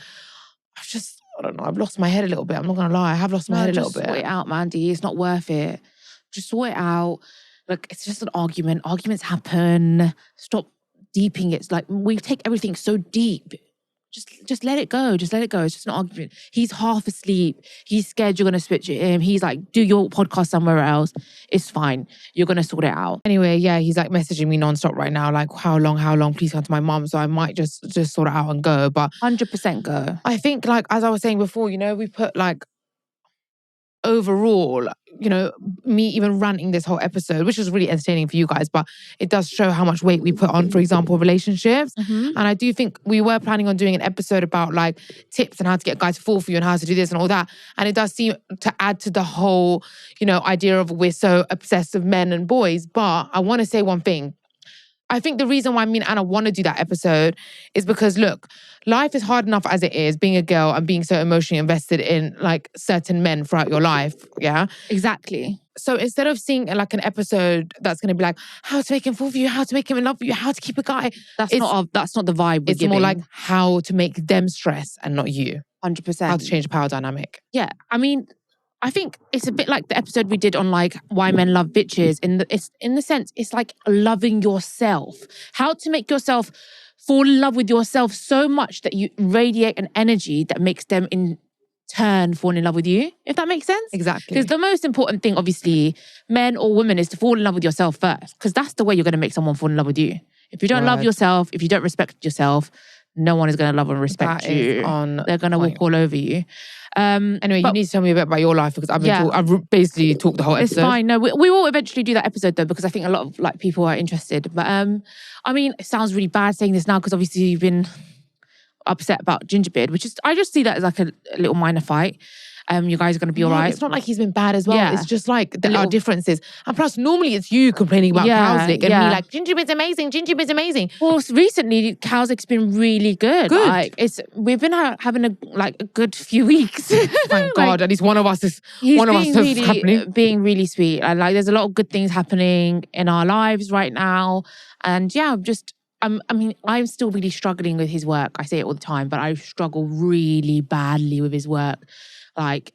I don't know. I've lost my head a little bit. I'm not going to lie. I have lost my head a little bit. Sort it out, Mandy. It's not worth it. Just sort it out. Look, it's just an argument. Arguments happen. Stop deeping it. It's like, we take everything so deep. Just let it go. Just let it go. It's just an argument. He's half asleep. He's scared you're going to switch him. He's like, do your podcast somewhere else. It's fine. You're going to sort it out. Anyway, yeah, he's like messaging me nonstop right now. Like, how long? Please come to my mum. So I might just sort it out and go. But 100% go. I think, like, as I was saying before, we put like, overall, me even ranting this whole episode, which is really entertaining for you guys, but it does show how much weight we put on, for example, relationships. Mm-hmm. And I do think we were planning on doing an episode about like tips and how to get guys to fall for you and how to do this and all that. And it does seem to add to the whole, idea of we're so obsessed with men and boys. But I want to say one thing. I think the reason why me and Anna want to do that episode is because, look, life is hard enough as it is, being a girl and being so emotionally invested in like certain men throughout your life. Yeah, exactly. So instead of seeing like an episode that's going to be like how to make him fall for you, how to make him in love with you, how to keep a guy, that's not the vibe. It's more like how to make them stress and not you. 100%. How to change the power dynamic. Yeah, I mean, I think it's a bit like the episode we did on like why men love bitches. In the sense, it's like loving yourself. How to make yourself fall in love with yourself so much that you radiate an energy that makes them in turn fall in love with you. If that makes sense. Exactly. Because the most important thing, obviously, men or women, is to fall in love with yourself first. Because that's the way you're going to make someone fall in love with you. If you don't love yourself, if you don't respect yourself, no one is going to love and respect you. They're going to walk all over you. Anyway, you need to tell me a bit about your life because I've basically talked the whole episode. It's fine. No, we will eventually do that episode though, because I think a lot of like people are interested. But I mean, it sounds really bad saying this now because obviously you've been upset about Gingerbeard, which is, I just see that as like a little minor fight. You guys are going to be all right. It's not like he's been bad as well. Yeah. It's just like there are differences. And plus, normally it's you complaining about Cowslick and me like, Gingerbeard's amazing, Gingerbeard's amazing. Well, recently, Cowslick's been really good. Like, we've been having a good few weeks. Thank God, at least one of us is company. Being really sweet. Like, there's a lot of good things happening in our lives right now. And yeah, I'm still really struggling with his work. I say it all the time, but I struggle really badly with his work. Like,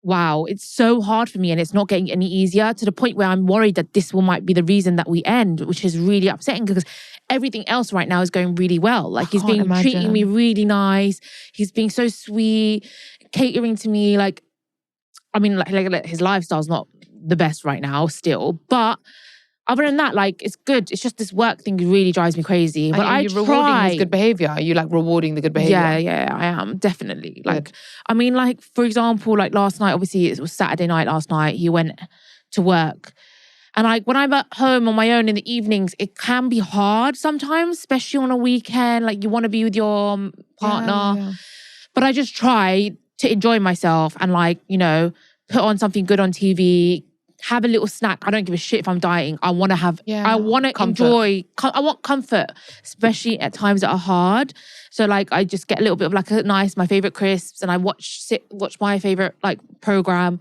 wow, it's so hard for me and it's not getting any easier, to the point where I'm worried that this might be the reason that we end, which is really upsetting because everything else right now is going really well. Like, he's treating me really nice. He's being so sweet, catering to me. Like, I mean, like his lifestyle's not the best right now still, but other than that, like, it's good. It's just this work thing really drives me crazy. But I try. Rewarding his good behavior. Are you like rewarding the good behavior? Yeah, I am, definitely. Like, I mean, like, for example, like last night, obviously it was Saturday night last night, he went to work. And like, when I'm at home on my own in the evenings, it can be hard sometimes, especially on a weekend. Like, you want to be with your partner. Yeah. But I just try to enjoy myself and, like, you know, put on something good on TV, have a little snack. I don't give a shit if I'm dieting. I want to have, I want to enjoy, I want comfort, especially at times that are hard. So like, I just get a little bit of like my favorite crisps, and I watch my favorite like program.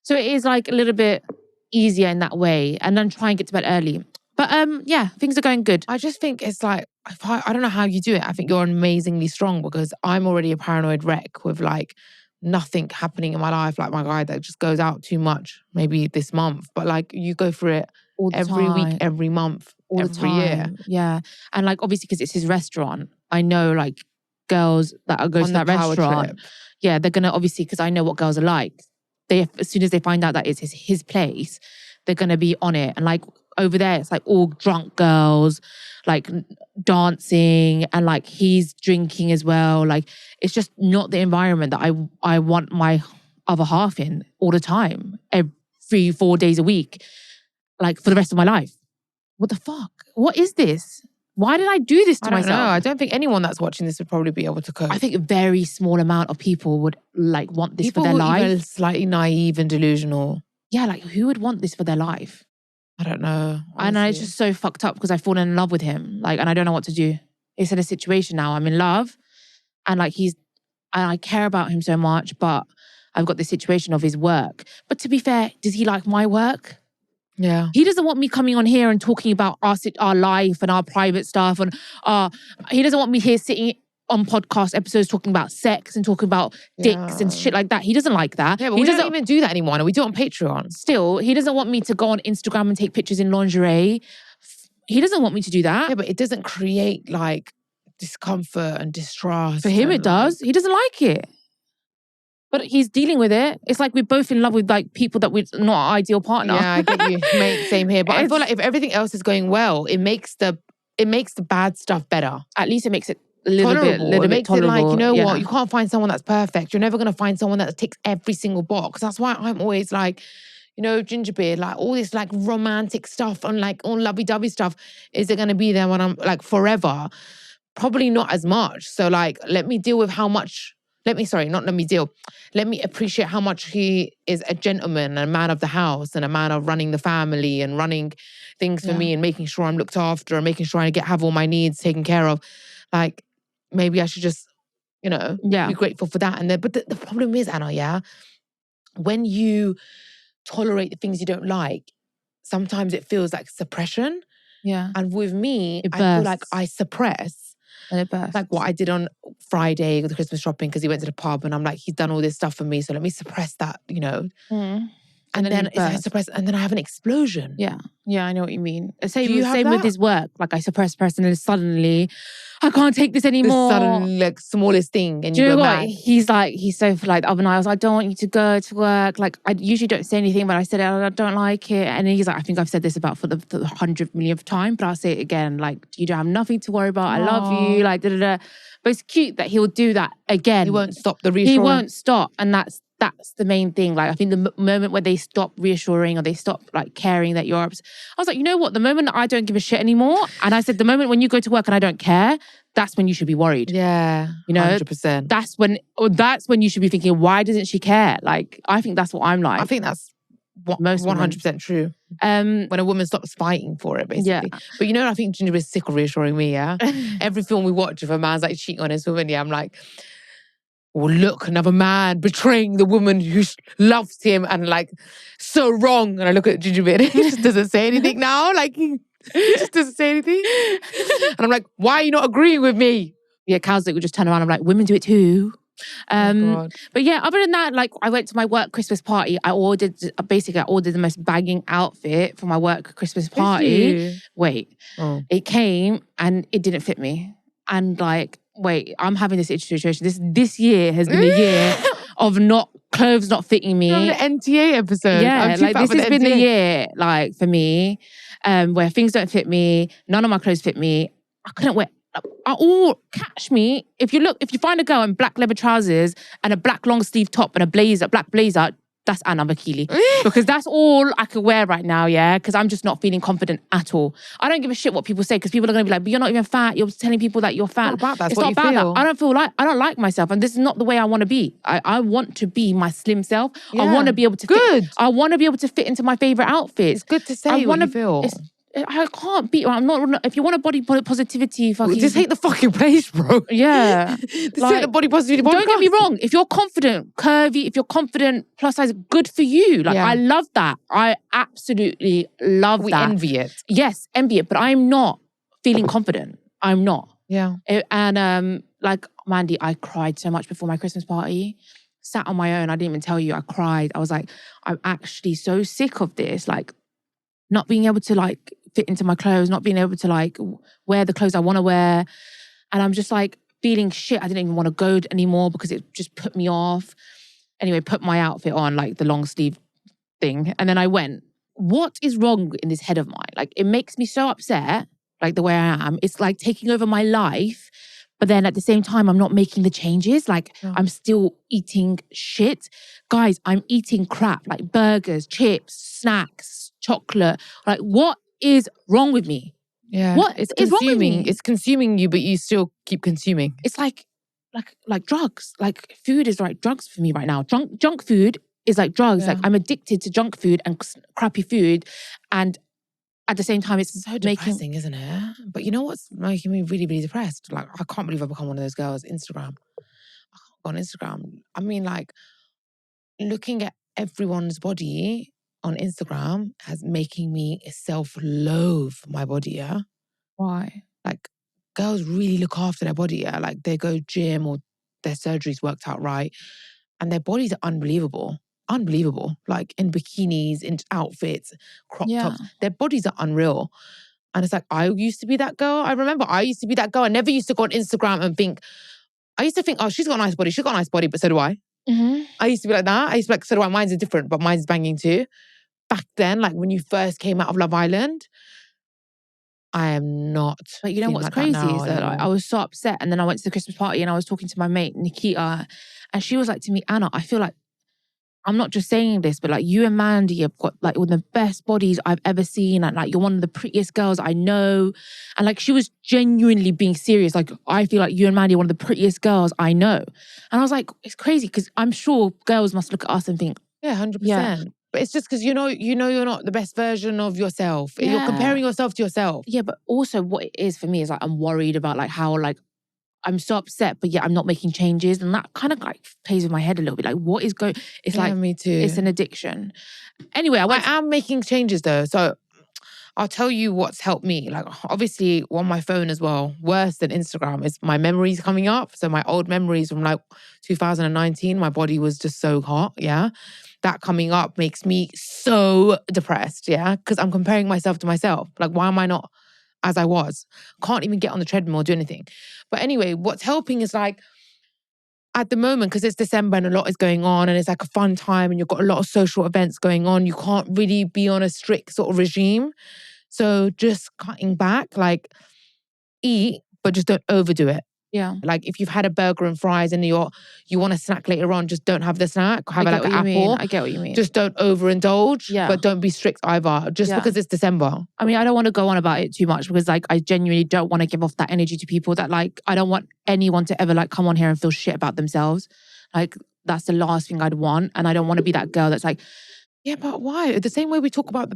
So it is like a little bit easier in that way, and then try and get to bed early. But yeah, things are going good. I just think it's like, I don't know how you do it. I think you're amazingly strong because I'm already a paranoid wreck with like nothing happening in my life, like my guy that just goes out too much, maybe this month. But like, you go through it all the every time. Week, every month, all every year. Yeah. And like, obviously, because it's his restaurant, I know like girls that are going to that restaurant. Trip. Yeah, they're going to, obviously, because I know what girls are like. As soon as they find out that it's his place, they're going to be on it. And like, over there, it's like all drunk girls, like dancing, and like he's drinking as well. Like, it's just not the environment that I want my other half in all the time, every 3-4 days a week, like for the rest of my life. What the fuck? What is this? Why did I do this to myself? I don't think anyone that's watching this would probably be able to cope. I think a very small amount of people would like want this for their life. People slightly naive and delusional. Yeah, like who would want this for their life? I don't know. Honestly. And it's just so fucked up because I've fallen in love with him. Like, and I don't know what to do. It's in a situation now. I'm in love. And like and I care about him so much, but I've got this situation of his work. But to be fair, does he like my work? Yeah. He doesn't want me coming on here and talking about our life and our private stuff. And he doesn't want me here sitting on podcast episodes talking about sex and talking about dicks and shit like that. He doesn't like that. Yeah, but we don't even do that anymore. We do it on Patreon. Still, he doesn't want me to go on Instagram and take pictures in lingerie. He doesn't want me to do that. Yeah, but it doesn't create like discomfort and distrust. For him, it does. He doesn't like it. But he's dealing with it. It's like we're both in love with like people that we're not our ideal partner. Yeah, I get you. Mate, same here. But I feel like if everything else is going well, it makes the bad stuff better. At least it makes it a little bit tolerable. It makes it like, you know what, you can't find someone that's perfect. You're never going to find someone that ticks every single box. That's why I'm always like, you know, Gingerbeard, like all this like romantic stuff and like all lovey-dovey stuff, is it going to be there when I'm like forever? Probably not as much. So like, let me appreciate how much he is a gentleman, a man of the house and a man of running the family and running things for me and making sure I'm looked after and making sure I have all my needs taken care of. Like, maybe I should just, you know, be grateful for that. But the problem is, Anna, when you tolerate the things you don't like, sometimes it feels like suppression. Yeah. And with me, I feel like I suppress. And it bursts. Like what I did on Friday with the Christmas shopping, because he went to the pub and I'm like, he's done all this stuff for me, so let me suppress that, you know. Mm. And then you I burst. suppress, and then I have an explosion. Yeah, I know what you mean. Do Same you have with that? his work. Like I suppress person and suddenly I can't take this The anymore. sudden, like, smallest thing, and Do you you go know what? mad. He's so like the other night. I was like, I don't want you to go to work. Like I usually don't say anything, but I said I don't like it. And he's like, I think I've said this about for the 100 millionth time, but I'll say it again. Like you don't have nothing to worry about. I love you. Like da da da. But it's cute that he'll do that again. He won't stop the reassuring. He won't stop, and that's the main thing. Like I think the moment where they stop reassuring or they stop like caring that you're upset. I was like, you know what? The moment that I don't give a shit anymore, and I said the moment when you go to work and I don't care, that's when you should be worried. Yeah, you know, 100%. That's when you should be thinking, why doesn't she care? Like I think that's what I'm like. I think that's most 100% true. When a woman stops fighting for it, basically. Yeah. But you know, I think Ginger is sick of reassuring me. Yeah, every film we watch, if a man's like cheating on his woman, yeah, I'm like, well, look, another man betraying the woman who loves him and like so wrong. And I look at Ginger and he just doesn't say anything now. Like he just doesn't say anything. And I'm like, why are you not agreeing with me? Yeah, Cowslick would just turn around and I'm like, women do it too. God. But yeah, other than that, like I went to my work Christmas party. I ordered the most bagging outfit for my work Christmas party. Wait, It came and it didn't fit me. And like, wait, I'm having this situation. This year has been a year of clothes not fitting me. You're on the NTA episode. Yeah, like this has been the year, like for me, where things don't fit me. None of my clothes fit me. I couldn't wear. Catch me if you find a girl in black leather trousers and a black long sleeve top and a black blazer. That's Anna Bakili. Because that's all I could wear right now, yeah? Because I'm just not feeling confident at all. I don't give a shit what people say because people are going to be like, but you're not even fat. You're telling people that you're fat. It's not about that. It's not about that. I don't like myself and this is not the way I want to be. I want to be my slim self. Yeah. I want to be able to fit. I want to be able to fit into my favourite outfits. It's good to say what you feel. I can't be. I'm not. If you want a body positivity, fucking just hate the fucking place, bro. Yeah, just hate the body positivity. Don't get me wrong. If you're confident, curvy, if you're confident, plus size, good for you. Like I love that. I absolutely love that. We envy it. Yes, envy it. But I'm not feeling confident. I'm not. Yeah. And like Mandy, I cried so much before my Christmas party. Sat on my own. I didn't even tell you. I cried. I was like, I'm actually so sick of this. Like, not being able to like fit into my clothes, not being able to like wear the clothes I want to wear. And I'm just like feeling shit. I didn't even want to go anymore because it just put me off. Anyway, put my outfit on, like the long sleeve thing. And then I went, what is wrong in this head of mine? Like it makes me so upset, like the way I am. It's like taking over my life. But then at the same time, I'm not making the changes. Like I'm still eating shit. Guys, I'm eating crap, like burgers, chips, snacks, chocolate. Like what is wrong with me? Yeah. What is wrong with me? It's consuming you, but you still keep consuming. It's like drugs. Like food is like drugs for me right now. Junk food is like drugs. Yeah. Like I'm addicted to junk food and crappy food. And at the same time, it's so depressing, isn't it? But you know what's making me really, really depressed? Like, I can't believe I've become one of those girls. Instagram. I can't go on Instagram. I mean, like, looking at everyone's body on Instagram has making me self-loathe my body, yeah? Why? Like, girls really look after their body, yeah? Like, they go gym or their surgeries worked out right. And their bodies are unbelievable. Unbelievable. Like in bikinis, in outfits, crop tops. Their bodies are unreal. And it's like, I used to be that girl. I remember I used to be that girl. I never used to go on Instagram and think, I used to think, oh, she's got a nice body. She's got a nice body, but so do I. Mm-hmm. I used to be like that. I used to be like, so do I. Mine's are different, but mine's banging too. Back then, like when you first came out of Love Island, I am not. But you know what's crazy is that like, I was so upset. And then I went to the Christmas party and I was talking to my mate, Nikita. And she was like to me, Anna, I feel like, I'm not just saying this, but like you and Mandy have got like one of the best bodies I've ever seen. And like you're one of the prettiest girls I know. And like she was genuinely being serious. Like I feel like you and Mandy are one of the prettiest girls I know. And I was like, it's crazy because I'm sure girls must look at us and think, yeah, 100%. Yeah. But it's just because you know you're not the best version of yourself. Yeah. You're comparing yourself to yourself. Yeah, but also what it is for me is like I'm worried about like how like I'm so upset, but yet I'm not making changes. And that kind of like plays with my head a little bit. Like what is going... It's like... me too. It's an addiction. Anyway, I am making changes though. So I'll tell you what's helped me. Like, obviously, on my phone as well, worse than Instagram is my memories coming up. So my old memories from like 2019, my body was just so hot. Yeah. That coming up makes me so depressed. Yeah. Because I'm comparing myself to myself. Like, why am I not as I was? Can't even get on the treadmill or do anything. But anyway, what's helping is like, at the moment, because it's December and a lot is going on and it's like a fun time and you've got a lot of social events going on, you can't really be on a strict sort of regime. So just cutting back, like eat, but just don't overdo it. Yeah. Like if you've had a burger and fries and you want a snack later on, just don't have the snack. Have like an apple. I get what you mean. Just don't overindulge, but don't be strict either. Just because it's December. I mean, I don't want to go on about it too much because like I genuinely don't want to give off that energy to people that like, I don't want anyone to ever like come on here and feel shit about themselves. Like that's the last thing I'd want. And I don't want to be that girl that's like, yeah, but why? The same way we talk about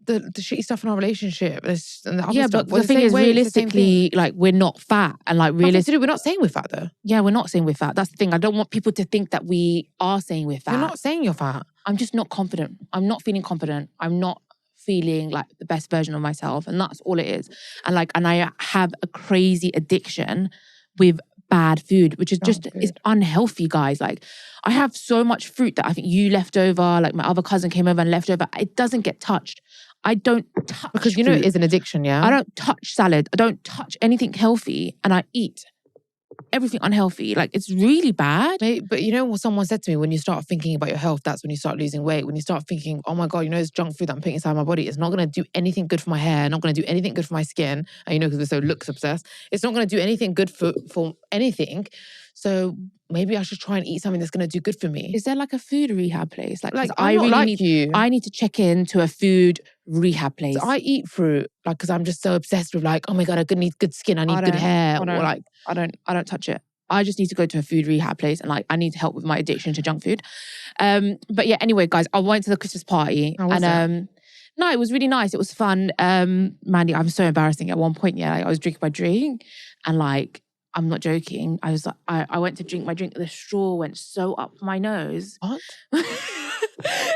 the shitty stuff in our relationship. And the other stuff. But the thing is, realistically, like we're not fat, and like realistically, we're not saying we're fat though. Yeah, we're not saying we're fat. That's the thing. I don't want people to think that we are saying we're fat. You're not saying you're fat. I'm just not confident. I'm not feeling confident. I'm not feeling like the best version of myself, and that's all it is. And I have a crazy addiction with bad food, which is just is unhealthy, guys. Like I have so much fruit that I think you left over. Like my other cousin came over and left over. It doesn't get touched. I don't touch because you know it is an addiction, yeah? I don't touch salad. I don't touch anything healthy and I eat everything unhealthy. Like it's really bad. But you know what someone said to me, when you start thinking about your health, that's when you start losing weight. When you start thinking, oh my God, you know, it's junk food that I'm putting inside my body. It's not going to do anything good for my hair. Not going to do anything good for my skin. And you know, because we're so looks obsessed. It's not going to do anything good for anything. So maybe I should try and eat something that's going to do good for me. Is there like a food rehab place? Like I really need I need to check into a food rehab place. So I eat fruit, like, because I'm just so obsessed with like, oh my God, I need good skin. I need good hair. I don't touch it. I just need to go to a food rehab place and like I need help with my addiction to junk food. But yeah, anyway, guys, I went to the Christmas party and no, it was really nice. It was fun. Mandy, I'm so embarrassing. At one point, yeah, like, I was drinking my drink and like, I'm not joking. I was like, I went to drink my drink. The straw went so up my nose. What?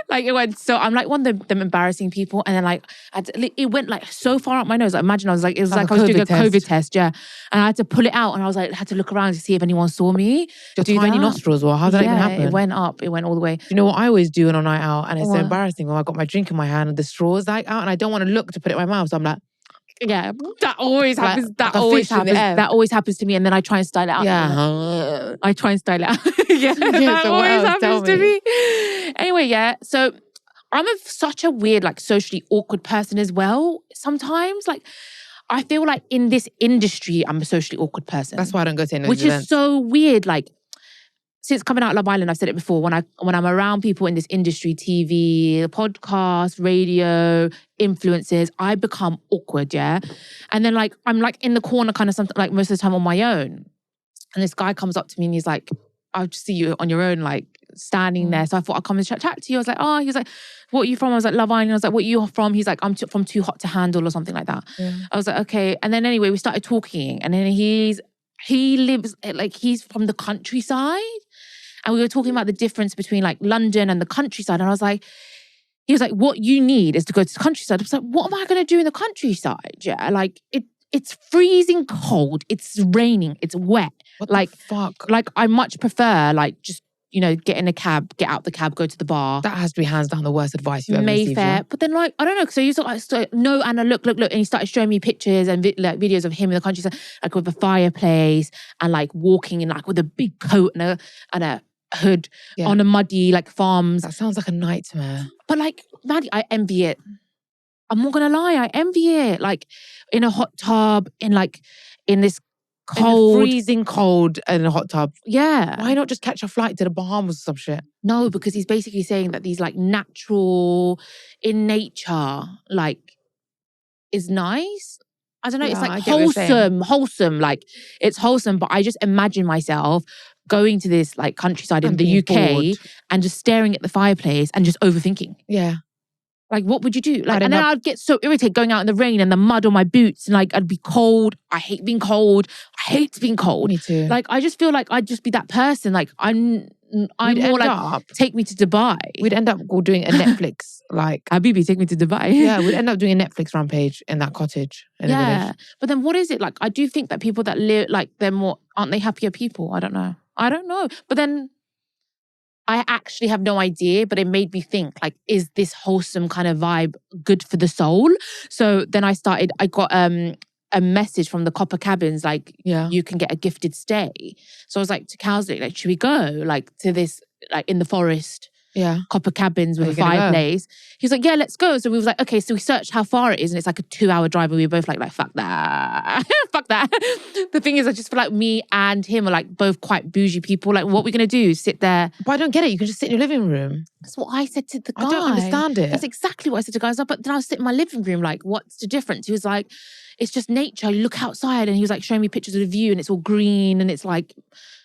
Like it went so. I'm like one of them embarrassing people, and then like it went like so far up my nose. Like, imagine it was like I was doing a COVID test, yeah. And I had to pull it out, and I was like had to look around to see if anyone saw me. Your tiny nostrils, or how did that even happen? It went up. It went all the way. You know what I always do on a night out, and it's so embarrassing. When I got my drink in my hand, and the straw's like out, and I don't want to look to put it in my mouth, so I'm like. Yeah, that always happens. That always happens. That always happens to me, and then I try and style it out. Yeah, I try and style it out. That so always happens to me. Anyway, yeah. So I'm such a weird, like, socially awkward person as well. Sometimes, like, I feel like in this industry, I'm a socially awkward person. That's why I don't go to any which events. Is so weird. Like, since coming out of Love Island, I've said it before, when I'm around people in this industry, TV, podcast, radio, influencers, I become awkward, yeah? And then like, I'm like in the corner kind of something, like most of the time on my own. And this guy comes up to me and he's like, I'll just see you on your own, like standing there. So I thought I'd come and chat to you. I was like, oh, he was like, what are you from? I was like, Love Island. I was like, what are you from? He's like, I'm from Too Hot to Handle or something like that. Yeah. I was like, okay. And then anyway, we started talking and then he lives, like he's from the countryside. And we were talking about the difference between like London and the countryside. And I was like, he was like, what you need is to go to the countryside. I was like, what am I going to do in the countryside? Yeah, like it's freezing cold. It's raining. It's wet. What the fuck? Like I much prefer like just, you know, get in a cab, get out the cab, go to the bar. That has to be hands down the worst advice you've ever received. Mayfair. But then like, I don't know, because I used to like, no, Anna, look. And he started showing me pictures and like videos of him in the countryside, like with a fireplace and like walking in like with a big coat and a hood on a muddy like farms. That sounds like a nightmare. But like, Maddie, I envy it. I'm not gonna lie, I envy it. Like in a hot tub, in this cold, freezing cold in a hot tub. Yeah. Why not just catch a flight to the Bahamas or some shit? No, because he's basically saying that these like natural in nature, like is nice. I don't know, it's like wholesome. Like it's wholesome, but I just imagine myself going to this like countryside in the UK and just staring at the fireplace and just overthinking. Yeah. Like, what would you do? Like, and then I'd get so irritated going out in the rain and the mud on my boots, and like I'd be cold. I hate being cold. I hate being cold. Me too. Like, I just feel like I'd just be that person. Like, I'm more like, take me to Dubai. We'd end up doing a Netflix, like Habibi, take me to Dubai. Yeah, we'd end up doing a Netflix rampage in that cottage in the village. But then what is it? Like, I do think that people that live, like, aren't they happier people? I don't know. But then I actually have no idea, but it made me think, like, is this wholesome kind of vibe good for the soul? So then I got a message from the Copper Cabins, like, you can get a gifted stay. So I was like to Cowsley, like, should we go, like, to this, like, in the forest? Copper Cabins with a fireplace. He was like, yeah, let's go. So we was like, okay, so we searched how far it is, and it's like a 2-hour drive, and we were both like fuck that. Fuck that. The thing is, I just feel like me and him are like both quite bougie people. Like, what are we gonna do? Sit there? But I don't get it. You can just sit in your living room. That's what I said to the guy. I don't understand it. That's exactly what I said to guys. But then I was sitting in my living room, like, what's the difference? He was like, it's just nature. You look outside, and he was like showing me pictures of the view, and it's all green, and it's like,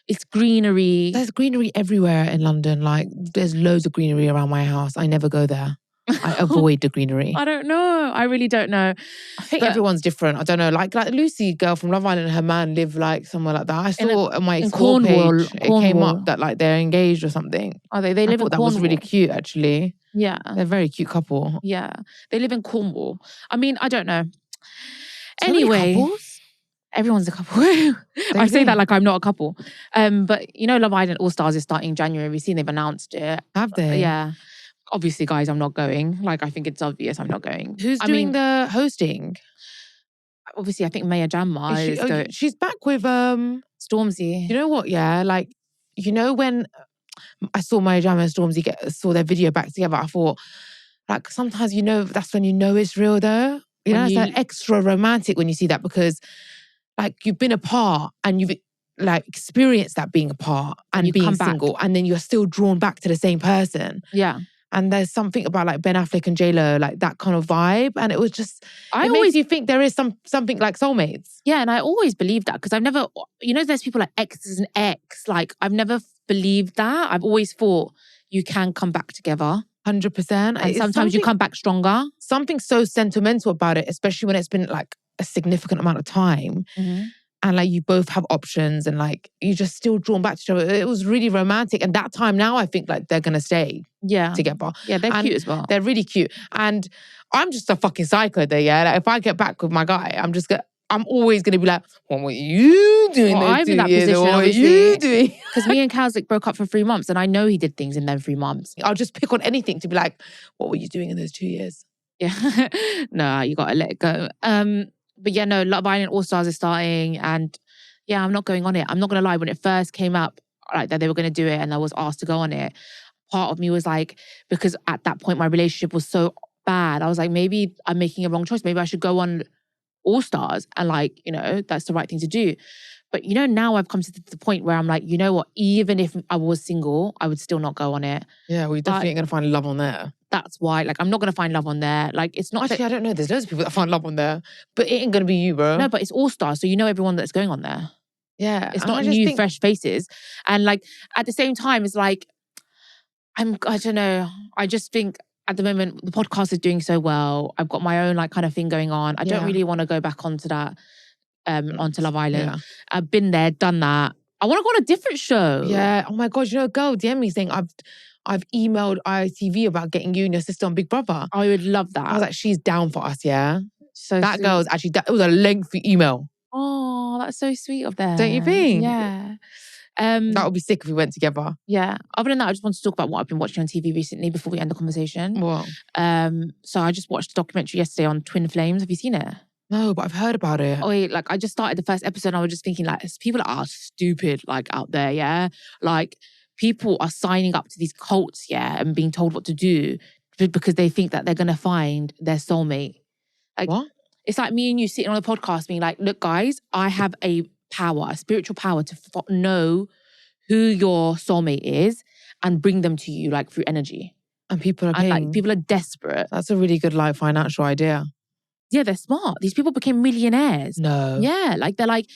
it's greenery. There's greenery everywhere in London. Like, there's loads of greenery around my house. I never go there. I avoid the greenery. I don't know. I really don't know. I think everyone's different. I don't know. Like Lucy, girl from Love Island, her man live like somewhere like that. I saw on my Explore page, it came up that like they're engaged or something. Oh, they live in Cornwall. That was really cute, actually. Yeah. They're a very cute couple. Yeah. They live in Cornwall. I mean, I don't know. So anyway. Everyone's a couple. I say that like I'm not a couple. But you know, Love Island All Stars is starting in January. We've seen they've announced it. Have they? Yeah. Obviously, guys, I'm not going. Like, I think it's obvious I'm not going. Who's doing the hosting? Obviously, I think Maya Jama she's back with Stormzy. You know what? Yeah, like, you know, when I saw Maya Jama and Stormzy saw their video back together, I thought, like, sometimes, you know, that's when you know it's real, though. You know, it's like extra romantic when you see that, because like you've been apart and you've like experienced that being apart and being single, and then you're still drawn back to the same person. Yeah. And there's something about like Ben Affleck and J-Lo, like that kind of vibe. And it was just, it makes you think there is something like soulmates. Yeah, and I always believed that, because I've never, you know, there's people like exes and ex. Like, I've never believed that. I've always thought you can come back together. 100%. And sometimes you come back stronger. Something so sentimental about it, especially when it's been like a significant amount of time. Mm-hmm. And like you both have options, and like you're just still drawn back to each other. It was really romantic. And that time now, I think like they're going to stay together. Yeah, they're cute as well. They're really cute. And I'm just a fucking psycho there, yeah? Like if I get back with my guy, I'm always going to be like, what were you doing I'm in that position, what were you doing? Because me and Cowslick broke up for 3 months, and I know he did things in them 3 months. I'll just pick on anything to be like, what were you doing in those 2 years? Yeah. No, you got to let it go. But yeah, no, Love Island All Stars is starting, and yeah, I'm not going on it. I'm not going to lie. When it first came up, like that they were going to do it, and I was asked to go on it, part of me was like, because at that point my relationship was so bad, I was like, maybe I'm making a wrong choice. Maybe I should go on All Stars, and like, you know, that's the right thing to do. But you know, now I've come to the point where I'm like, you know what? Even if I was single, I would still not go on it. Yeah, well, you definitely ain't going to find love on there. That's why, like, I'm not going to find love on there. Like, it's not... Actually, I don't know. There's loads of people that find love on there. But it ain't going to be you, bro. No, but it's All Stars, so you know everyone that's going on there. Yeah. It's not new, fresh faces. And like, at the same time, it's like, I don't know. I just think at the moment, the podcast is doing so well. I've got my own like kind of thing going on. I don't really want to go back onto that, onto Love Island. Yeah. I've been there, done that. I want to go on a different show. Yeah. Oh my God, you know, a girl DM me saying, I've emailed ITV about getting you and your sister on Big Brother. I would love that. I was like, she's down for us, yeah? So that girl's actually, it was a lengthy email. Oh, that's so sweet of them. Don't you think? Yeah. That would be sick if we went together. Yeah. Other than that, I just want to talk about what I've been watching on TV recently before we end the conversation. What? So I just watched a documentary yesterday on Twin Flames. Have you seen it? No, but I've heard about it. Oh, wait, like I just started the first episode and I was just thinking like, people are stupid like out there, yeah? Like people are signing up to these cults, yeah, and being told what to do because they think that they're going to find their soulmate. Like, what? It's like me and you sitting on a podcast being like, look guys, I have a spiritual power to know who your soulmate is and bring them to you like through energy. And people are paying. And like people are desperate. That's a really good like financial idea. Yeah, they're smart. These people became millionaires. No. Yeah, like they're like,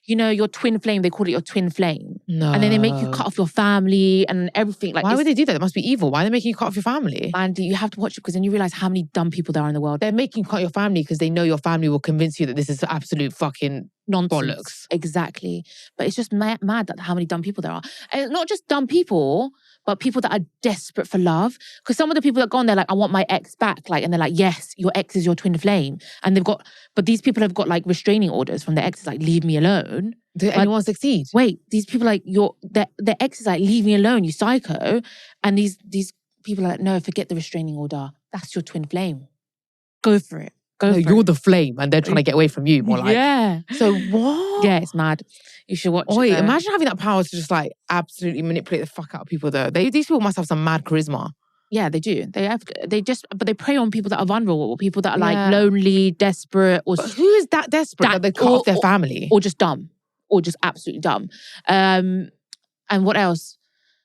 your twin flame, they call it your twin flame. No. And then they make you cut off your family and everything. Like, why would they do that? It must be evil. Why are they making you cut off your family? Mandy, you have to watch it because then you realize how many dumb people there are in the world. They're making you cut your family because they know your family will convince you that this is absolute fucking nonsense. Bollocks. Exactly. But it's just mad that how many dumb people there are. And not just dumb people, but people that are desperate for love. Because some of the people that go on there like, I want my ex back. Like, and they're like, yes, your ex is your twin flame. And but these people have got like restraining orders from their exes, like, leave me alone. Did anyone succeed? Wait, these people like, their ex is like, leave me alone, you psycho. And these people are like, no, forget the restraining order. That's your twin flame. Go for it. You're the flame and they're trying to get away from you. More like. Yeah. So what? Yeah, it's mad. You should watch it. Imagine having that power to just like absolutely manipulate the fuck out of people though. These people must have some mad charisma. Yeah, they do. But they prey on people that are vulnerable, people that are like lonely, desperate. But who is that desperate that they cut off their family? Or just dumb. Or just absolutely dumb. And what else?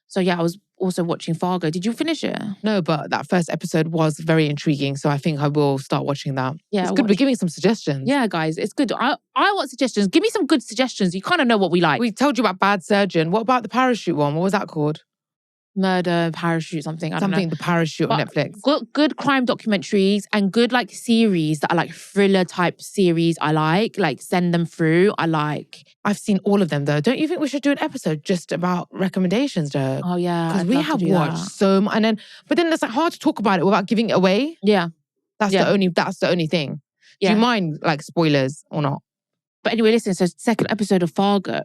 So yeah, I was also watching Fargo. Did you finish it? No, but that first episode was very intriguing. So I think I will start watching that. Yeah, it's good. We're giving some suggestions. Yeah, guys, it's good. I want suggestions. Give me some good suggestions. You kind of know what we like. We told you about Bad Surgeon. What about the parachute one? What was that called? Murder, parachute, something. I don't know. The parachute on Netflix. Good crime documentaries and good like series that are like thriller type series. I like send them through. I've seen all of them though. Don't you think we should do an episode just about recommendations though? Oh yeah, because we have watched so much, but then it's like hard to talk about it without giving it away. Yeah, that's the only thing. Yeah. Do you mind like spoilers or not? But anyway, listen. So second season of Fargo.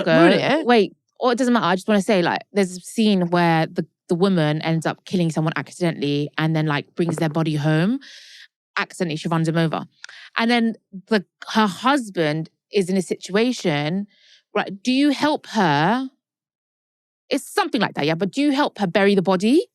Don't ruin it. Wait. Or it doesn't matter. I just want to say, like, there's a scene where the woman ends up killing someone accidentally and then like brings their body home. Accidentally, she runs him over. And then her husband is in a situation, right? Do you help her? It's something like that, yeah. But do you help her bury the body?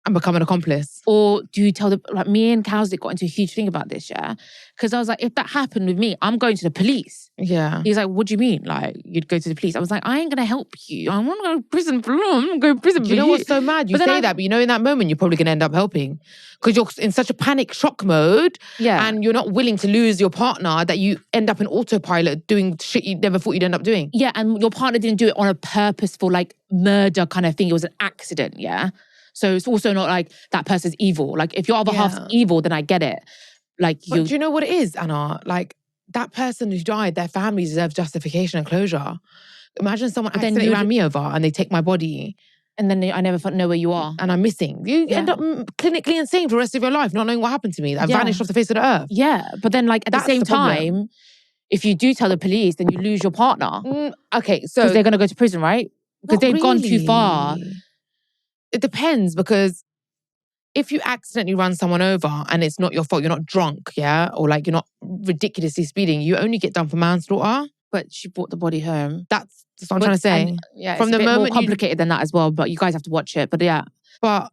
And become an accomplice? Or do you tell like me and Cowsley got into a huge thing about this, yeah? Because I was like, if that happened with me, I'm going to the police. Yeah. He's like, what do you mean? Like, you'd go to the police? I was like, I ain't going to help you. I want to go to prison for long. I'm going to go to prison for you. You know what's so mad? You say that, but you know in that moment, you're probably going to end up helping. Because you're in such a panic shock mode. Yeah. And you're not willing to lose your partner that you end up in autopilot doing shit you never thought you'd end up doing. Yeah, and your partner didn't do it on a purposeful like murder kind of thing. It was an accident, yeah? So it's also not like that person's evil. Like if your other half's evil, then I get it. Like But do you know what it is, Anna? Like that person who died, their family deserves justification and closure. Imagine someone accidentally ran me over and they take my body. And then I never know where you are. And I'm missing. You end up clinically insane for the rest of your life, not knowing what happened to me. I vanished off the face of the earth. Yeah, but then like at the same time, if you do tell the police, then you lose your partner. Okay, so... Because they're going to go to prison, right? Because they've gone too far. It depends because if you accidentally run someone over and it's not your fault, you're not drunk, yeah? Or like you're not ridiculously speeding, you only get done for manslaughter. But she brought the body home. That's what I'm trying to say. And, yeah, from the moment more complicated than that as well, but you guys have to watch it. But yeah. But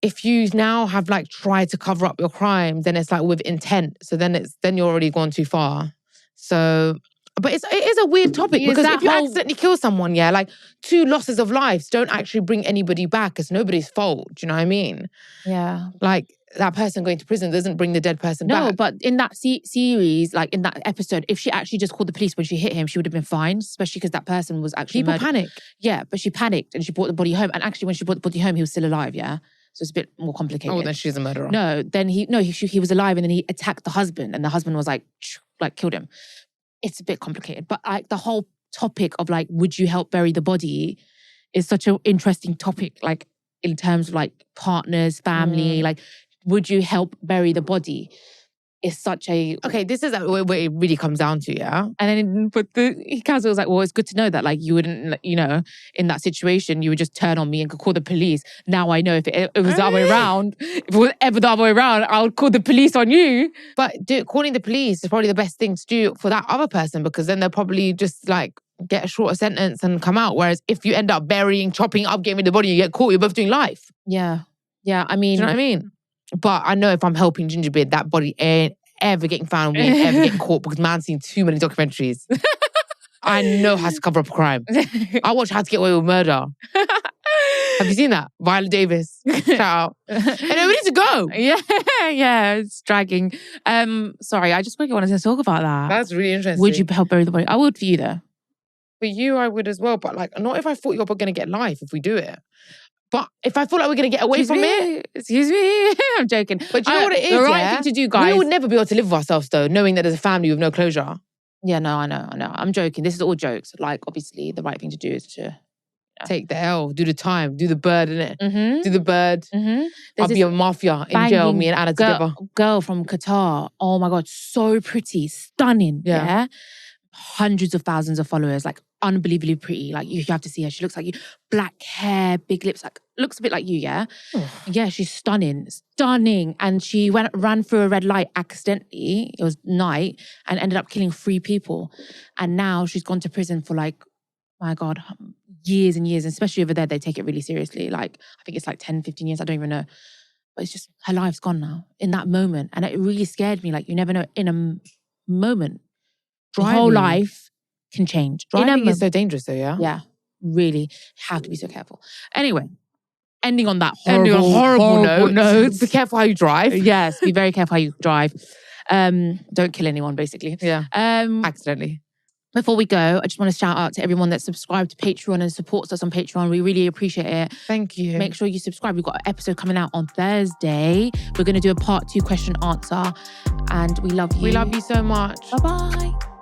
if you now have like tried to cover up your crime, then it's like with intent. So then you're already gone too far. So... But it is a weird topic because if you accidentally kill someone, yeah, like 2 losses of lives don't actually bring anybody back. It's nobody's fault. Do you know what I mean? Yeah. Like that person going to prison doesn't bring the dead person back. No, but in that series, like in that episode, if she actually just called the police when she hit him, she would have been fine, especially because that person was actually People panic. Yeah, but she panicked and she brought the body home. And actually when she brought the body home, he was still alive, yeah? So it's a bit more complicated. Oh, then she's a murderer. No, then he was alive and then he attacked the husband and the husband was like killed him. It's a bit complicated, but like the whole topic of like, would you help bury the body is such an interesting topic, like in terms of like partners, family, like would you help bury the body? Is such a... Okay, this is where it really comes down to, yeah? And then, but Kaz was like, well, it's good to know that like you wouldn't, you know, in that situation, you would just turn on me and could call the police. Now I know if it was the other way around, if it was ever the other way around, I would call the police on you. But calling the police is probably the best thing to do for that other person because then they'll probably just like get a shorter sentence and come out. Whereas if you end up burying, chopping up, getting rid of the body, you get caught, you're both doing life. Yeah. Yeah, I mean... Do you know what I mean? But I know if I'm helping Gingerbeard, that body ain't ever getting found, we ain't ever getting caught because man's seen too many documentaries. I know how to cover up a crime. I watch How to Get Away with Murder. Have you seen that? Viola Davis. Shout out. Anyway, we need to go. Yeah, it's dragging. Sorry, I just really wanted to talk about that. That's really interesting. Would you help bury the body? I would for you though. For you, I would as well. But like, not if I thought you're going to get life if we do it. But if I feel like we're going to get away from it. Excuse me. I'm joking. But you know what it is, the right thing to do, guys. We would never be able to live with ourselves though, knowing that there's a family with no closure. Yeah, no, I know. I'm joking. This is all jokes. Like, obviously, the right thing to do is to take the L, do the time, do the bird, innit? Mm-hmm. Do the bird. Mm-hmm. I'll be a mafia in jail, me and Anna together. Girl from Qatar. Oh my God, so pretty, stunning. Yeah. Hundreds of thousands of followers, like unbelievably pretty. Like you have to see her. She looks like you. Black hair, big lips, like looks a bit like you, yeah? Yeah, she's stunning. And she ran through a red light accidentally. It was night and ended up killing 3 people. And now she's gone to prison for like, my God, years and years. And especially over there, they take it really seriously. Like, I think it's like 10, 15 years. I don't even know. But it's just, her life's gone now in that moment. And it really scared me. Like, you never know in a moment. Your whole life can change. Driving is so dangerous though, yeah? Yeah, really have to be so careful. Anyway, ending on that horrible note. Be careful how you drive. Yes, be very careful how you drive. Don't kill anyone, basically. Yeah, accidentally. Before we go, I just want to shout out to everyone that's subscribed to Patreon and supports us on Patreon. We really appreciate it. Thank you. Make sure you subscribe. We've got an episode coming out on Thursday. We're going to do a part 2 question answer. And we love you. We love you so much. Bye-bye.